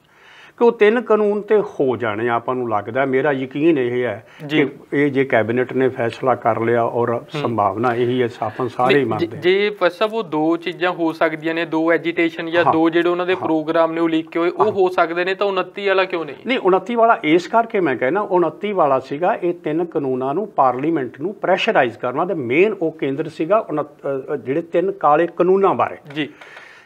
ਕਿ ਉਹ 3 ਕਾਨੂੰਨ ਤੇ ਹੋ ਜਾਣੇ। ਆਪਾਂ ਨੂੰ ਲੱਗਦਾ, ਮੇਰਾ ਯਕੀਨ ਇਹ ਹੈ ਕਿ ਇਹ ਜੇ ਕੈਬਨਿਟ ਨੇ ਫੈਸਲਾ ਕਰ ਲਿਆ ਔਰ ਸੰਭਾਵਨਾ ਇਹੀ ਹੈ, ਆਪਾਂ ਸਾਰੇ ਹੀ ਮੰਨਦੇ ਜੇ ਸਭ ਉਹ 2 ਚੀਜ਼ਾਂ ਹੋ ਸਕਦੀਆਂ ਨੇ, 2 ਐਜੀਟੇਸ਼ਨ ਜਾਂ 2 ਜਿਹੜੇ ਉਹਨਾਂ ਦੇ ਪ੍ਰੋਗਰਾਮ ਨੇ ਉਹ ਲੀਕ ਹੋਏ ਉਹ ਹੋ ਸਕਦੇ ਨੇ, ਤਾਂ 29 ਵਾਲਾ ਕਿਉਂ ਨਹੀਂ? 29 ਵਾਲਾ ਇਸ ਕਰਕੇ ਮੈਂ ਕਹਿਣਾ 29 ਵਾਲਾ ਸੀਗਾ ਇਹ 3 ਕਾਨੂੰਨਾਂ ਨੂੰ ਪਾਰਲੀਮੈਂਟ ਨੂੰ ਪ੍ਰੈਸ਼ਰਾਈਜ਼ ਕਰਨਾ ਤੇ ਮੇਨ ਉਹ ਕੇਂਦਰ ਸੀਗਾ ਜਿਹੜੇ 3 ਕਾਲੇ ਕਾਨੂੰਨਾਂ ਬਾਰੇ ਜੀ।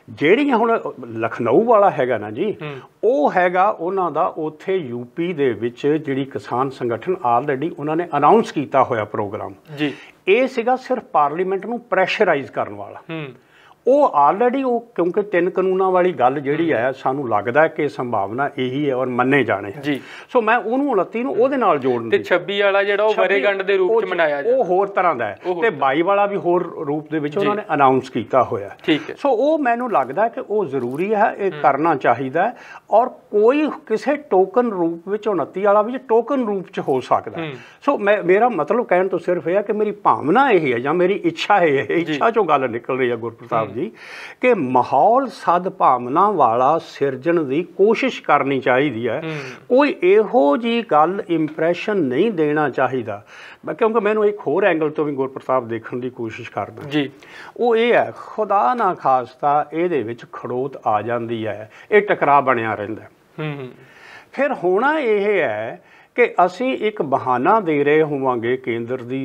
ਜਿਹੜੀਆਂ ਹੁਣ ਲਖਨਊ ਵਾਲਾ ਹੈਗਾ ਨਾ ਜੀ, ਉਹ ਹੈਗਾ ਉਹਨਾਂ ਦਾ ਉੱਥੇ ਯੂਪੀ ਦੇ ਵਿੱਚ ਜਿਹੜੀ ਕਿਸਾਨ ਸੰਗਠਨ ਆਲਰੇਡੀ ਉਹਨਾਂ ਨੇ ਅਨਾਉਂਸ ਕੀਤਾ ਹੋਇਆ ਪ੍ਰੋਗਰਾਮ ਜੀ। ਇਹ ਸੀਗਾ ਸਿਰਫ ਪਾਰਲੀਮੈਂਟ ਨੂੰ ਪ੍ਰੈਸ਼ਰਾਈਜ਼ ਕਰਨ ਵਾਲਾ। ਉਹ ਆਲਰੇਡੀ ਉਹ ਕਿਉਂਕਿ 3 ਕਾਨੂੰਨਾਂ ਵਾਲੀ ਗੱਲ ਜਿਹੜੀ ਹੈ ਸਾਨੂੰ ਲੱਗਦਾ ਕਿ ਸੰਭਾਵਨਾ ਇਹੀ ਹੈ ਔਰ ਮੰਨੇ ਜਾਣੇ ਜੀ। ਸੋ ਮੈਂ ਉਹਨੂੰ 29 ਨੂੰ ਉਹਦੇ ਨਾਲ ਜੋੜਨ ਤੇ 26 ਵਾਲਾ ਜਿਹੜਾ ਉਹ ਵਰੇਗੰਢ ਦੇ ਰੂਪ ਚ ਮਨਾਇਆ ਜਾਂਦਾ, ਉਹ ਹੋਰ ਤਰ੍ਹਾਂ ਦਾ ਹੈ, ਤੇ 22 ਵਾਲਾ ਵੀ ਹੋਰ ਰੂਪ ਦੇ ਵਿੱਚ ਉਹਨਾਂ ਨੇ ਅਨਾਉਂਸ ਕੀਤਾ ਹੋਇਆ। ਸੋ ਉਹ ਮੈਨੂੰ ਲੱਗਦਾ ਕਿ ਉਹ ਜ਼ਰੂਰੀ ਹੈ, ਇਹ ਕਰਨਾ ਚਾਹੀਦਾ ਹੈ ਔਰ ਕੋਈ ਕਿਸੇ ਟੋਕਨ ਰੂਪ ਵਿੱਚ 29 ਵਾਲਾ ਵੀ ਟੋਕਨ ਰੂਪ ਚ ਹੋ ਸਕਦਾ। ਸੋ ਮੇਰਾ ਮਤਲਬ ਕਹਿਣ ਤੋਂ ਸਿਰਫ ਇਹ ਹੈ ਕਿ ਮੇਰੀ ਭਾਵਨਾ ਇਹ ਹੈ ਜਾਂ ਮੇਰੀ ਇੱਛਾ ਇਹ ਹੈ, ਇੱਛਾ ਚੋਂ ਗੱਲ ਨਿਕਲ ਰਹੀ ਹੈ ਗੁਰਪ੍ਰਤਾਪ ਜੀ, ਕਿ ਮਾਹੌਲ ਸਦਭਾਵਨਾ ਵਾਲਾ ਸਿਰਜਣ ਦੀ ਕੋਸ਼ਿਸ਼ ਕਰਨੀ ਚਾਹੀਦੀ ਹੈ। ਕੋਈ ਇਹੋ ਜੀ ਗੱਲ ਇੰਪ੍ਰੈਸ਼ਨ ਨਹੀਂ ਦੇਣਾ ਚਾਹੀਦਾ, ਕਿਉਂਕਿ ਮੈਨੂੰ ਇੱਕ ਹੋਰ ਐਂਗਲ ਤੋਂ ਵੀ ਗੁਰਪ੍ਰਤਾਪ ਦੇਖਣ ਦੀ ਕੋਸ਼ਿਸ਼ ਕਰਦਾ ਜੀ। ਉਹ ਇਹ ਹੈ ਖੁਦਾ ਨਾ ਖਾਸਤਾ ਇਹਦੇ ਵਿੱਚ ਖੜੋਤ ਆ ਜਾਂਦੀ ਹੈ, ਇਹ ਟਕਰਾਅ ਬਣਿਆ ਰਹਿੰਦਾ। ਫਿਰ ਹੋਣਾ ਇਹ ਹੈ ਕਿ ਅਸੀਂ ਇੱਕ ਬਹਾਨਾ ਦੇ ਰਹੇ ਹੋਵਾਂਗੇ ਕੇਂਦਰ ਦੀ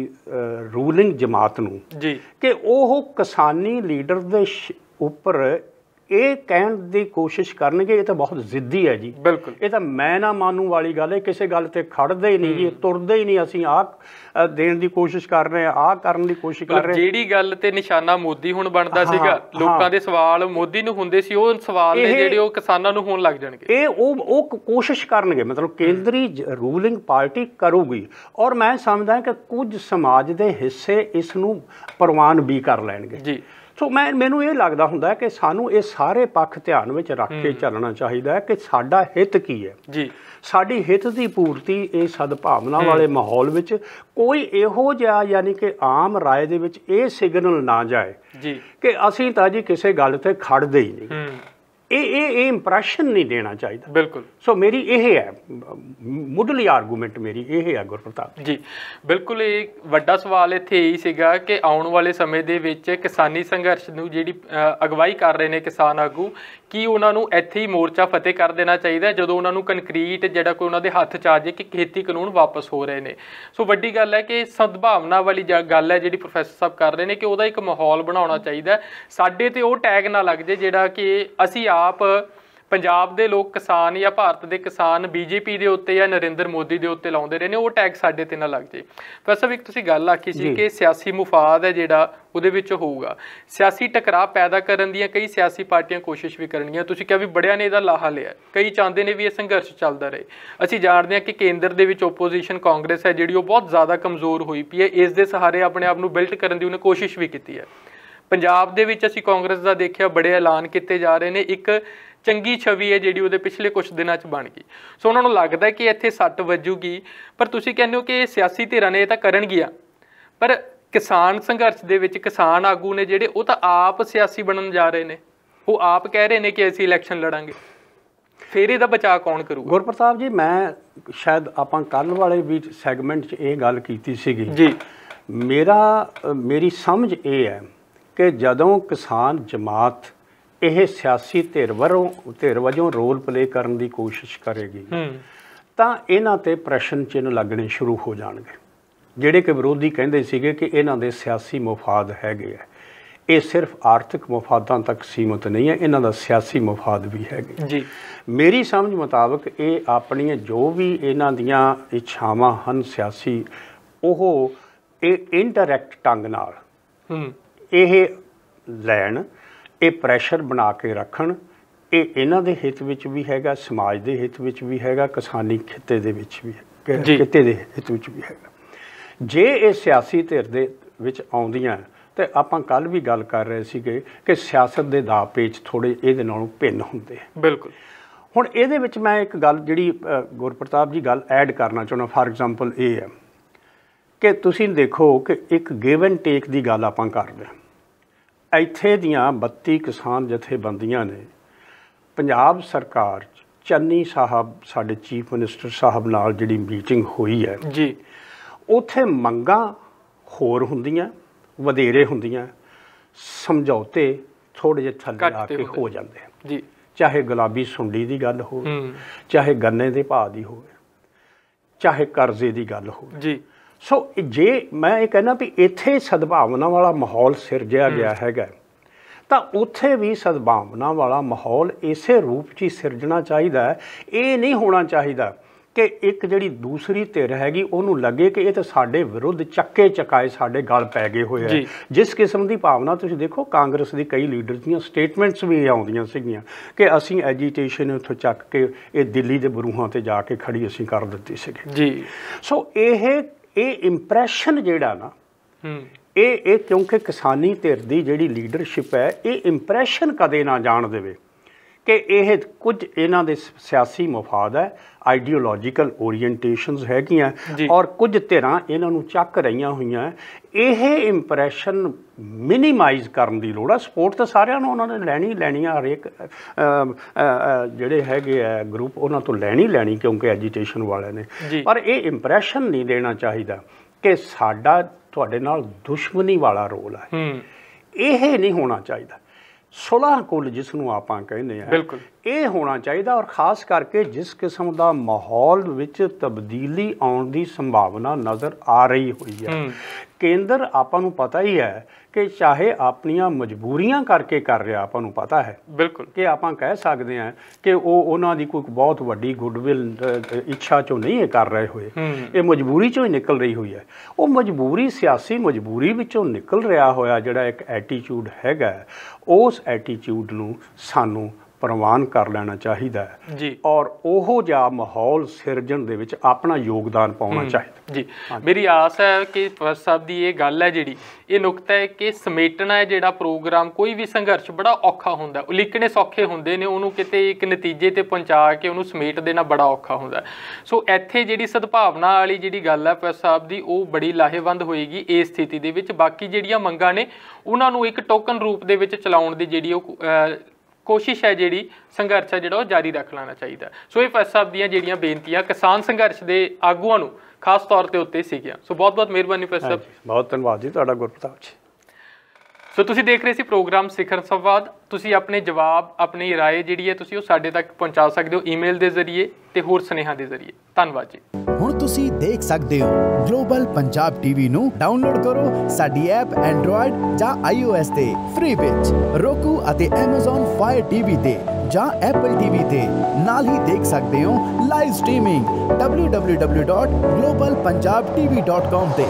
ਰੂਲਿੰਗ ਜਮਾਤ ਨੂੰ ਜੀ ਕਿ ਉਹ ਕਿਸਾਨੀ ਲੀਡਰ ਦੇ ਉੱਪਰ ਇਹ ਕਹਿਣ ਦੀ ਕੋਸ਼ਿਸ਼ ਕਰਨਗੇ ਇਹ ਤਾਂ ਬਹੁਤ ਜ਼ਿੱਦੀ ਹੈ ਜੀ, ਬਿਲਕੁਲ ਇਹ ਤਾਂ ਮੈਂ ਨਾ ਮਾਨੂ ਵਾਲੀ ਗੱਲ ਹੈ, ਕਿਸੇ ਗੱਲ ਤੇ ਖੜਦੇ ਹੀ ਨਹੀਂ ਜੀ, ਤੁਰਦੇ ਹੀ ਨਹੀਂ, ਅਸੀਂ ਆਹ ਦੇਣ ਦੀ ਕੋਸ਼ਿਸ਼ ਕਰ ਰਹੇ ਹਾਂ, ਆਹ ਕਰਨ ਦੀ ਕੋਸ਼ਿਸ਼ ਕਰ ਰਹੇ। ਜਿਹੜੀ ਗੱਲ ਤੇ ਨਿਸ਼ਾਨਾ ਮੋਦੀ ਹੁਣ ਬਣਦਾ ਸੀਗਾ, ਲੋਕਾਂ ਦੇ ਸਵਾਲ ਮੋਦੀ ਨੂੰ ਹੁੰਦੇ ਸੀ, ਉਹ ਸਵਾਲ ਨੇ ਜਿਹੜੇ ਉਹ ਕਿਸਾਨਾਂ ਨੂੰ ਹੋਣ ਲੱਗ ਜਾਣਗੇ। ਇਹ ਉਹ ਕੋਸ਼ਿਸ਼ ਕਰਨਗੇ, ਮਤਲਬ ਕੇਂਦਰੀ ਰੂਲਿੰਗ ਪਾਰਟੀ ਕਰੂਗੀ ਔਰ ਮੈਂ ਸਮਝਦਾ ਕਿ ਕੁਝ ਸਮਾਜ ਦੇ ਹਿੱਸੇ ਇਸ ਨੂੰ ਪ੍ਰਵਾਨ ਵੀ ਕਰ ਲੈਣਗੇ ਜੀ। ਸੋ ਮੈਨੂੰ ਇਹ ਲੱਗਦਾ ਹੁੰਦਾ ਕਿ ਸਾਨੂੰ ਇਹ ਸਾਰੇ ਪੱਖ ਧਿਆਨ ਵਿੱਚ ਰੱਖ ਕੇ ਚੱਲਣਾ ਚਾਹੀਦਾ ਹੈ ਕਿ ਸਾਡਾ ਹਿੱਤ ਕੀ ਹੈ ਜੀ, ਸਾਡੀ ਹਿੱਤ ਦੀ ਪੂਰਤੀ ਇਹ ਸਦਭਾਵਨਾ ਵਾਲੇ ਮਾਹੌਲ ਵਿੱਚ ਕੋਈ ਇਹੋ ਜਿਹਾ ਯਾਨੀ ਕਿ ਆਮ ਰਾਏ ਦੇ ਵਿੱਚ ਇਹ ਸਿਗਨਲ ਨਾ ਜਾਏ ਜੀ ਕਿ ਅਸੀਂ ਤਾਂ ਜੀ ਕਿਸੇ ਗੱਲ ਤੇ ਖੜਦੇ ਹੀ ਨਹੀਂ। ਇਹ ਇੰਪ੍ਰੈਸ਼ਨ ਨਹੀਂ ਦੇਣਾ ਚਾਹੀਦਾ। ਬਿਲਕੁਲ। ਸੋ ਮੇਰੀ ਇਹ ਹੈ ਮੁੱਢਲੀ ਆਰਗੂਮੈਂਟ, ਮੇਰੀ ਇਹ ਹੈ ਗੁਰਪ੍ਰਤਾਪ ਜੀ। ਬਿਲਕੁਲ ਇਹ ਵੱਡਾ ਸਵਾਲ ਇੱਥੇ ਇਹੀ ਸੀਗਾ ਕਿ ਆਉਣ ਵਾਲੇ ਸਮੇਂ ਦੇ ਵਿੱਚ ਕਿਸਾਨੀ ਸੰਘਰਸ਼ ਨੂੰ ਜਿਹੜੀ ਅਗਵਾਈ ਕਰ ਰਹੇ ਨੇ ਕਿਸਾਨ ਆਗੂ, ਕੀ ਉਹਨਾਂ ਨੂੰ ਇੱਥੇ ਹੀ ਮੋਰਚਾ ਫਤਿਹ ਕਰ ਦੇਣਾ ਚਾਹੀਦਾ ਜਦੋਂ ਉਹਨਾਂ ਨੂੰ ਕੰਕਰੀਟ ਜਿਹੜਾ ਕੋਈ ਉਹਨਾਂ ਦੇ ਹੱਥ 'ਚ ਆ ਜਾਏ ਕਿ ਖੇਤੀ ਕਾਨੂੰਨ ਵਾਪਸ ਹੋ ਰਹੇ ਨੇ। ਸੋ ਵੱਡੀ ਗੱਲ ਹੈ ਕਿ ਸਦਭਾਵਨਾ ਵਾਲੀ ਗੱਲ ਹੈ ਜਿਹੜੀ ਪ੍ਰੋਫੈਸਰ ਸਾਹਿਬ ਕਰ ਰਹੇ ਨੇ ਕਿ ਉਹਦਾ ਇੱਕ ਮਾਹੌਲ ਬਣਾਉਣਾ ਚਾਹੀਦਾ। ਸਾਡੇ ਤੇ ਉਹ ਟੈਗ ਨਾ ਲੱਗ ਜੇ ਜਿਹੜਾ ਕਿ ਅਸੀਂ ਆਪ ਪੰਜਾਬ ਦੇ ਲੋਕ ਕਿਸਾਨ ਜਾਂ ਭਾਰਤ ਦੇ ਕਿਸਾਨ ਬੀਜੇਪੀ ਦੇ ਉੱਤੇ ਜਾਂ ਨਰਿੰਦਰ ਮੋਦੀ ਦੇ ਉੱਤੇ ਲਾਉਂਦੇ ਰਹੇ ਨੇ, ਉਹ ਟੈਗ ਸਾਡੇ ਤੇ ਨਾ ਲੱਗ ਜੇ। ਪ੍ਰੋਫੈਸਰ ਇੱਕ ਤੁਸੀਂ ਗੱਲ ਆਖੀ ਸੀ ਕਿ ਸਿਆਸੀ ਮੁਫਾਦ ਹੈ ਜਿਹੜਾ ਉਹਦੇ ਵਿੱਚ ਹੋਊਗਾ, ਸਿਆਸੀ ਟਕਰਾਅ ਪੈਦਾ ਕਰਨ ਦੀਆਂ ਕਈ ਸਿਆਸੀ ਪਾਰਟੀਆਂ ਕੋਸ਼ਿਸ਼ ਵੀ ਕਰਨਗੀਆਂ। ਤੁਸੀਂ ਕਿਹਾ ਵੀ ਬੜਿਆਂ ਨੇ ਇਹਦਾ ਲਾਹਾ ਲਿਆ, ਕਈ ਚਾਹੁੰਦੇ ਨੇ ਵੀ ਇਹ ਸੰਘਰਸ਼ ਚੱਲਦਾ ਰਹੇ। ਅਸੀਂ ਜਾਣਦੇ ਹਾਂ ਕਿ ਕੇਂਦਰ ਦੇ ਵਿੱਚ ਓਪੋਜੀਸ਼ਨ ਕਾਂਗਰਸ ਹੈ ਜਿਹੜੀ ਉਹ ਬਹੁਤ ਜ਼ਿਆਦਾ ਕਮਜ਼ੋਰ ਹੋਈ ਪਈ ਹੈ, ਇਸ ਦੇ ਸਹਾਰੇ ਆਪਣੇ ਆਪ ਨੂੰ ਬਿਲਟ ਕਰਨ ਦੀ ਉਹਨੇ ਕੋਸ਼ਿਸ਼ ਵੀ ਕੀਤੀ ਹੈ। ਪੰਜਾਬ ਦੇ ਵਿੱਚ ਅਸੀਂ ਕਾਂਗਰਸ ਦਾ ਦੇਖਿਆ ਬੜੇ ਐਲਾਨ ਕੀਤੇ ਜਾ ਰਹੇ ਨੇ, ਇੱਕ ਚੰਗੀ ਛਵੀ ਹੈ ਜਿਹੜੀ ਉਹਦੇ ਪਿਛਲੇ ਕੁਝ ਦਿਨਾਂ 'ਚ ਬਣ ਗਈ। ਸੋ ਉਹਨਾਂ ਨੂੰ ਲੱਗਦਾ ਕਿ ਇੱਥੇ ਸੱਟ ਵੱਜੂਗੀ। ਪਰ ਤੁਸੀਂ ਕਹਿੰਦੇ ਹੋ ਕਿ ਇਹ ਸਿਆਸੀ ਧਿਰਾਂ ਨੇ ਇਹ ਤਾਂ ਕਰਨਗੀਆਂ, ਪਰ ਕਿਸਾਨ ਸੰਘਰਸ਼ ਦੇ ਵਿੱਚ ਕਿਸਾਨ ਆਗੂ ਨੇ ਜਿਹੜੇ ਉਹ ਤਾਂ ਆਪ ਸਿਆਸੀ ਬਣਨ ਜਾ ਰਹੇ ਨੇ। ਉਹ ਆਪ ਕਹਿ ਰਹੇ ਨੇ ਕਿ ਅਸੀਂ ਇਲੈਕਸ਼ਨ ਲੜਾਂਗੇ। ਫਿਰ ਇਹਦਾ ਬਚਾਅ ਕੌਣ ਕਰੂਗਾ? ਗੁਰਪ੍ਰਤਾਪ ਜੀ, ਮੈਂ ਸ਼ਾਇਦ ਆਪਾਂ ਕੱਲ੍ਹ ਵਾਲੇ ਵੀ ਸੈਗਮੈਂਟ 'ਚ ਇਹ ਗੱਲ ਕੀਤੀ ਸੀਗੀ ਜੀ। ਮੇਰੀ ਸਮਝ ਇਹ ਹੈ ਕਿ ਜਦੋਂ ਕਿਸਾਨ ਜਮਾਤ ਇਹ ਸਿਆਸੀ ਧਿਰ ਵਜੋਂ ਰੋਲ ਪਲੇ ਕਰਨ ਦੀ ਕੋਸ਼ਿਸ਼ ਕਰੇਗੀ ਤਾਂ ਇਹਨਾਂ ਤੇ ਪ੍ਰਸ਼ਨ ਚਿੰਨ੍ਹ ਲੱਗਣੇ ਸ਼ੁਰੂ ਹੋ ਜਾਣਗੇ। ਜਿਹੜੇ ਕਿ ਵਿਰੋਧੀ ਕਹਿੰਦੇ ਸੀਗੇ ਕਿ ਇਹਨਾਂ ਦੇ ਸਿਆਸੀ ਮਫਾਦ ਹੈਗੇ ਆ, ਇਹ ਸਿਰਫ ਆਰਥਿਕ ਮਫਾਦਾਂ ਤੱਕ ਸੀਮਤ ਨਹੀਂ ਹੈ, ਇਹਨਾਂ ਦਾ ਸਿਆਸੀ ਮਫਾਦ ਵੀ ਹੈਗੇ ਜੀ। ਮੇਰੀ ਸਮਝ ਮੁਤਾਬਕ ਇਹ ਆਪਣੀਆਂ ਜੋ ਵੀ ਇਹਨਾਂ ਦੀਆਂ ਇੱਛਾਵਾਂ ਹਨ ਸਿਆਸੀ, ਉਹ ਇਹ ਇਨਡਾਇਰੈਕਟ ਢੰਗ ਨਾਲ ਇਹ ਲੈਣ, ਇਹ ਪ੍ਰੈਸ਼ਰ ਬਣਾ ਕੇ ਰੱਖਣ। ਇਹ ਇਹਨਾਂ ਦੇ ਹਿੱਤ ਵਿੱਚ ਵੀ ਹੈਗਾ, ਸਮਾਜ ਦੇ ਹਿੱਤ ਵਿੱਚ ਵੀ ਹੈਗਾ, ਕਿਸਾਨੀ ਖਿੱਤੇ ਦੇ ਵਿੱਚ ਵੀ ਖਿੱਤੇ ਦੇ ਹਿੱਤ ਵਿੱਚ ਵੀ ਹੈਗਾ। ਜੇ ਇਹ ਸਿਆਸੀ ਧਿਰ ਦੇ ਵਿੱਚ ਆਉਂਦੀਆਂ ਤੇ ਆਪਾਂ ਕੱਲ੍ਹ ਵੀ ਗੱਲ ਕਰ ਰਹੇ ਸੀਗੇ ਕਿ ਸਿਆਸਤ ਦੇ ਦਾਅ ਪੇਚ ਥੋੜ੍ਹੇ ਇਹਦੇ ਨਾਲੋਂ ਭਿੰਨ ਹੁੰਦੇ ਆ। ਬਿਲਕੁਲ। ਹੁਣ ਇਹਦੇ ਵਿੱਚ ਮੈਂ ਇੱਕ ਗੱਲ ਜਿਹੜੀ ਗੁਰਪ੍ਰਤਾਪ ਜੀ ਗੱਲ ਐਡ ਕਰਨਾ ਚਾਹੁੰਦਾ, ਫਾਰ ਐਗਜ਼ਾਮਪਲ ਇਹ ਹੈ ਕਿ ਤੁਸੀਂ ਦੇਖੋ ਕਿ ਇੱਕ ਗਿਵ ਐਂਡ ਟੇਕ ਦੀ ਗੱਲ ਆਪਾਂ ਕਰਦੇ ਹਾਂ। ਇੱਥੇ ਦੀਆਂ 32 ਕਿਸਾਨ ਜਥੇਬੰਦੀਆਂ ਨੇ ਪੰਜਾਬ ਸਰਕਾਰ ਚੰਨੀ ਸਾਹਿਬ ਸਾਡੇ ਚੀਫ ਮਿਨਿਸਟਰ ਸਾਹਿਬ ਨਾਲ ਜਿਹੜੀ ਮੀਟਿੰਗ ਹੋਈ ਹੈ ਜੀ, ਉੱਥੇ ਮੰਗਾਂ ਹੋਰ ਹੁੰਦੀਆਂ, ਵਧੇਰੇ ਹੁੰਦੀਆਂ, ਸਮਝੌਤੇ ਥੋੜ੍ਹੇ ਜਿਹੇ ਥੱਲੇ ਆ ਕੇ ਹੋ ਜਾਂਦੇ ਆ ਜੀ। ਚਾਹੇ ਗੁਲਾਬੀ ਸੁੰਡੀ ਦੀ ਗੱਲ ਹੋਵੇ, ਚਾਹੇ ਗੰਨੇ ਦੇ ਭਾਅ ਦੀ ਹੋਵੇ, ਚਾਹੇ ਕਰਜ਼ੇ ਦੀ ਗੱਲ ਹੋਵੇ ਜੀ। ਸੋ ਜੇ ਮੈਂ ਇਹ ਕਹਿੰਦਾ ਵੀ ਇੱਥੇ ਸਦਭਾਵਨਾ ਵਾਲਾ ਮਾਹੌਲ ਸਿਰਜਿਆ ਗਿਆ ਹੈਗਾ ਤਾਂ ਉੱਥੇ ਵੀ ਸਦਭਾਵਨਾ ਵਾਲਾ ਮਾਹੌਲ ਇਸੇ ਰੂਪ 'ਚ ਹੀ ਸਿਰਜਣਾ ਚਾਹੀਦਾ ਹੈ। ਇਹ ਨਹੀਂ ਹੋਣਾ ਚਾਹੀਦਾ ਕਿ ਇੱਕ ਜਿਹੜੀ ਦੂਸਰੀ ਧਿਰ ਹੈਗੀ ਉਹਨੂੰ ਲੱਗੇ ਕਿ ਇਹ ਤਾਂ ਸਾਡੇ ਵਿਰੁੱਧ ਚੱਕੇ ਚਕਾਏ ਸਾਡੇ ਗਲ ਪੈ ਗਏ ਹੋਏ ਆ। ਜਿਸ ਕਿਸਮ ਦੀ ਭਾਵਨਾ ਤੁਸੀਂ ਦੇਖੋ ਕਾਂਗਰਸ ਦੀ ਕਈ ਲੀਡਰਸ ਦੀਆਂ ਸਟੇਟਮੈਂਟਸ ਵੀ ਆਉਂਦੀਆਂ ਸੀਗੀਆਂ ਕਿ ਅਸੀਂ ਐਜੀਟੇਸ਼ਨ ਉੱਥੋਂ ਚੱਕ ਕੇ ਇਹ ਦਿੱਲੀ ਦੇ ਬਰੂਹਾਂ ਤੇ ਜਾ ਕੇ ਖੜੀ ਅਸੀਂ ਕਰ ਦਿੱਤੀ ਸੀਗੀ ਜੀ। ਸੋ ਇਹ ਇੰਪ੍ਰੈਸ਼ਨ ਜਿਹੜਾ ਨਾ ਇਹ ਕਿਉਂਕਿ ਕਿਸਾਨੀ ਧਿਰ ਦੀ ਜਿਹੜੀ ਲੀਡਰਸ਼ਿਪ ਹੈ ਇਹ ਇੰਪ੍ਰੈਸ਼ਨ ਕਦੇ ਨਾ ਜਾਣ ਦੇਵੇ ਕਿ ਇਹ ਕੁਝ ਇਹਨਾਂ ਦੇ ਸਿਆਸੀ ਮਫਾਦ ਹੈ, ਆਈਡੀਓਲੋਜੀਕਲ ਓਰੀਐਂਟੇਸ਼ਨਸ ਹੈਗੀਆਂ ਔਰ ਕੁਝ ਧਿਰਾਂ ਇਹਨਾਂ ਨੂੰ ਚੱਕ ਰਹੀਆਂ ਹੋਈਆਂ। ਇਹ ਇੰਪ੍ਰੈਸ਼ਨ ਮਿਨੀਮਾਈਜ਼ ਕਰਨ ਦੀ ਲੋੜ ਹੈ। ਸਪੋਰਟ ਤਾਂ ਸਾਰਿਆਂ ਨੂੰ ਉਹਨਾਂ ਨੇ ਲੈਣੀ ਆ, ਹਰੇਕ ਜਿਹੜੇ ਹੈਗੇ ਆ ਗਰੁੱਪ ਉਹਨਾਂ ਤੋਂ ਲੈਣੀ ਕਿਉਂਕਿ ਐਜੀਟੇਸ਼ਨ ਵਾਲਿਆਂ ਨੇ, ਪਰ ਇਹ ਇੰਪ੍ਰੈਸ਼ਨ ਨਹੀਂ ਦੇਣਾ ਚਾਹੀਦਾ ਕਿ ਸਾਡਾ ਤੁਹਾਡੇ ਨਾਲ ਦੁਸ਼ਮਣੀ ਵਾਲਾ ਰੋਲ ਹੈ। ਇਹ ਨਹੀਂ ਹੋਣਾ ਚਾਹੀਦਾ। ਸੁਲ੍ਹਾ ਕੁੱਲ ਜਿਸ ਨੂੰ ਆਪਾਂ ਕਹਿੰਦੇ ਆ, ਇਹ ਹੋਣਾ ਚਾਹੀਦਾ। ਔਰ ਖ਼ਾਸ ਕਰਕੇ ਜਿਸ ਕਿਸਮ ਦਾ ਮਾਹੌਲ ਵਿੱਚ ਤਬਦੀਲੀ ਆਉਣ ਦੀ ਸੰਭਾਵਨਾ ਨਜ਼ਰ ਆ ਰਹੀ ਹੋਈ ਹੈ, ਕੇਂਦਰ ਆਪਾਂ ਨੂੰ ਪਤਾ ਹੀ ਹੈ ਕਿ ਚਾਹੇ ਆਪਣੀਆਂ ਮਜਬੂਰੀਆਂ ਕਰਕੇ ਕਰ ਰਿਹਾ, ਆਪਾਂ ਨੂੰ ਪਤਾ ਹੈ ਬਿਲਕੁਲ ਕਿ ਆਪਾਂ ਕਹਿ ਸਕਦੇ ਹਾਂ ਕਿ ਉਹਨਾਂ ਦੀ ਕੋਈ ਬਹੁਤ ਵੱਡੀ ਗੁੱਡਵਿਲ ਇੱਛਾ 'ਚੋਂ ਨਹੀਂ ਇਹ ਕਰ ਰਹੇ ਹੋਏ, ਇਹ ਮਜਬੂਰੀ 'ਚੋਂ ਹੀ ਨਿਕਲ ਰਹੀ ਹੋਈ ਹੈ। ਉਹ ਮਜਬੂਰੀ ਸਿਆਸੀ ਮਜਬੂਰੀ ਵਿੱਚੋਂ ਨਿਕਲ ਰਿਹਾ ਹੋਇਆ ਜਿਹੜਾ ਇੱਕ ਐਟੀਟਿਊਡ ਹੈਗਾ, ਉਸ ਐਟੀਟਿਊਡ ਨੂੰ ਸਾਨੂੰ ਪ੍ਰਵਾਨ ਕਰ ਲੈਣਾ ਚਾਹੀਦਾ ਹੈ ਜੀ। ਔਰ ਉਹੋ ਜਿਹਾ ਮਾਹੌਲ ਸਿਰਜਣ ਦੇ ਵਿੱਚ ਆਪਣਾ ਯੋਗਦਾਨ ਪਾਉਣਾ ਚਾਹੀਦਾ ਜੀ। ਮੇਰੀ ਆਸ ਹੈ ਕਿ ਫਸਟ ਸਾਹਿਬ ਦੀ ਇਹ ਗੱਲ ਹੈ ਜਿਹੜੀ ਇਹ ਨੁਕਤਾ ਹੈ ਕਿ ਸਮੇਟਣਾ ਹੈ ਜਿਹੜਾ ਪ੍ਰੋਗਰਾਮ, ਕੋਈ ਵੀ ਸੰਘਰਸ਼ ਬੜਾ ਔਖਾ ਹੁੰਦਾ, ਉਲੀਕਣੇ ਸੌਖੇ ਹੁੰਦੇ ਨੇ, ਉਹਨੂੰ ਕਿਤੇ ਇੱਕ ਨਤੀਜੇ ਤੇ ਪਹੁੰਚਾ ਕੇ ਉਹਨੂੰ ਸਮੇਟ ਦੇਣਾ ਬੜਾ ਔਖਾ ਹੁੰਦਾ। ਸੋ ਇੱਥੇ ਜਿਹੜੀ ਸਦਭਾਵਨਾ ਵਾਲੀ ਜਿਹੜੀ ਗੱਲ ਹੈ ਫਸਟ ਸਾਹਿਬ ਦੀ, ਉਹ ਬੜੀ ਲਾਹੇਵੰਦ ਹੋਏਗੀ ਇਸ ਸਥਿਤੀ ਦੇ ਵਿੱਚ। ਬਾਕੀ ਜਿਹੜੀਆਂ ਮੰਗਾਂ ਨੇ ਉਹਨਾਂ ਨੂੰ ਇੱਕ ਟੋਕਨ ਰੂਪ ਦੇ ਵਿੱਚ ਚਲਾਉਣ ਦੀ ਜਿਹੜੀ ਉਹ ਕੋਸ਼ਿਸ਼ ਹੈ, ਜਿਹੜੀ ਸੰਘਰਸ਼ ਹੈ ਜਿਹੜਾ ਉਹ ਜਾਰੀ ਰੱਖ ਲੈਣਾ ਚਾਹੀਦਾ। ਸੋ ਇਹ ਫਸਟ ਸਾਹਿਬ ਦੀਆਂ ਜਿਹੜੀਆਂ ਬੇਨਤੀਆਂ ਕਿਸਾਨ ਸੰਘਰਸ਼ ਦੇ ਆਗੂਆਂ ਨੂੰ ਖਾਸ ਤੌਰ ਤੇ ਉੱਤੇ ਸੀਗੀਆਂ। ਸੋ ਬਹੁਤ ਬਹੁਤ ਮਿਹਰਬਾਨੀ ਫਸਟ ਸਾਹਿਬ। ਬਹੁਤ ਧੰਨਵਾਦ ਜੀ ਤੁਹਾਡਾ ਗੁਰਪ੍ਰਤਾਪ ਜੀ। ਸੋ ਤੁਸੀਂ ਦੇਖ ਰਹੇ ਸੀ ਪ੍ਰੋਗਰਾਮ ਸਿਖਰ ਸੰਵਾਦ। ਤੁਸੀਂ ਆਪਣੇ ਜਵਾਬ, ਆਪਣੀ ਰਾਏ ਜਿਹੜੀ ਹੈ ਤੁਸੀਂ ਉਹ ਸਾਡੇ ਤੱਕ ਪਹੁੰਚਾ ਸਕਦੇ ਹੋ ਈਮੇਲ ਦੇ ਜ਼ਰੀਏ ਤੇ ਹੋਰ ਸੁਨੇਹਾ ਦੇ ਜ਼ਰੀਏ। ਧੰਨਵਾਦ ਜੀ। ਹੁਣ ਤੁਸੀਂ ਦੇਖ ਸਕਦੇ ਹੋ ਗਲੋਬਲ ਪੰਜਾਬ ਟੀਵੀ ਨੂੰ ਡਾਊਨਲੋਡ ਕਰੋ ਸਾਡੀ ਐਪ ਐਂਡਰੋਇਡ ਜਾਂ iOS ਤੇ ਫ੍ਰੀ ਵਿੱਚ, roku ਅਤੇ Amazon Fire TV ਤੇ ਜਾਂ Apple TV ਤੇ। ਨਾਲ ਹੀ ਦੇਖ ਸਕਦੇ ਹੋ ਲਾਈਵ ਸਟ੍ਰੀਮਿੰਗ www.globalpunjabtv.com ਤੇ।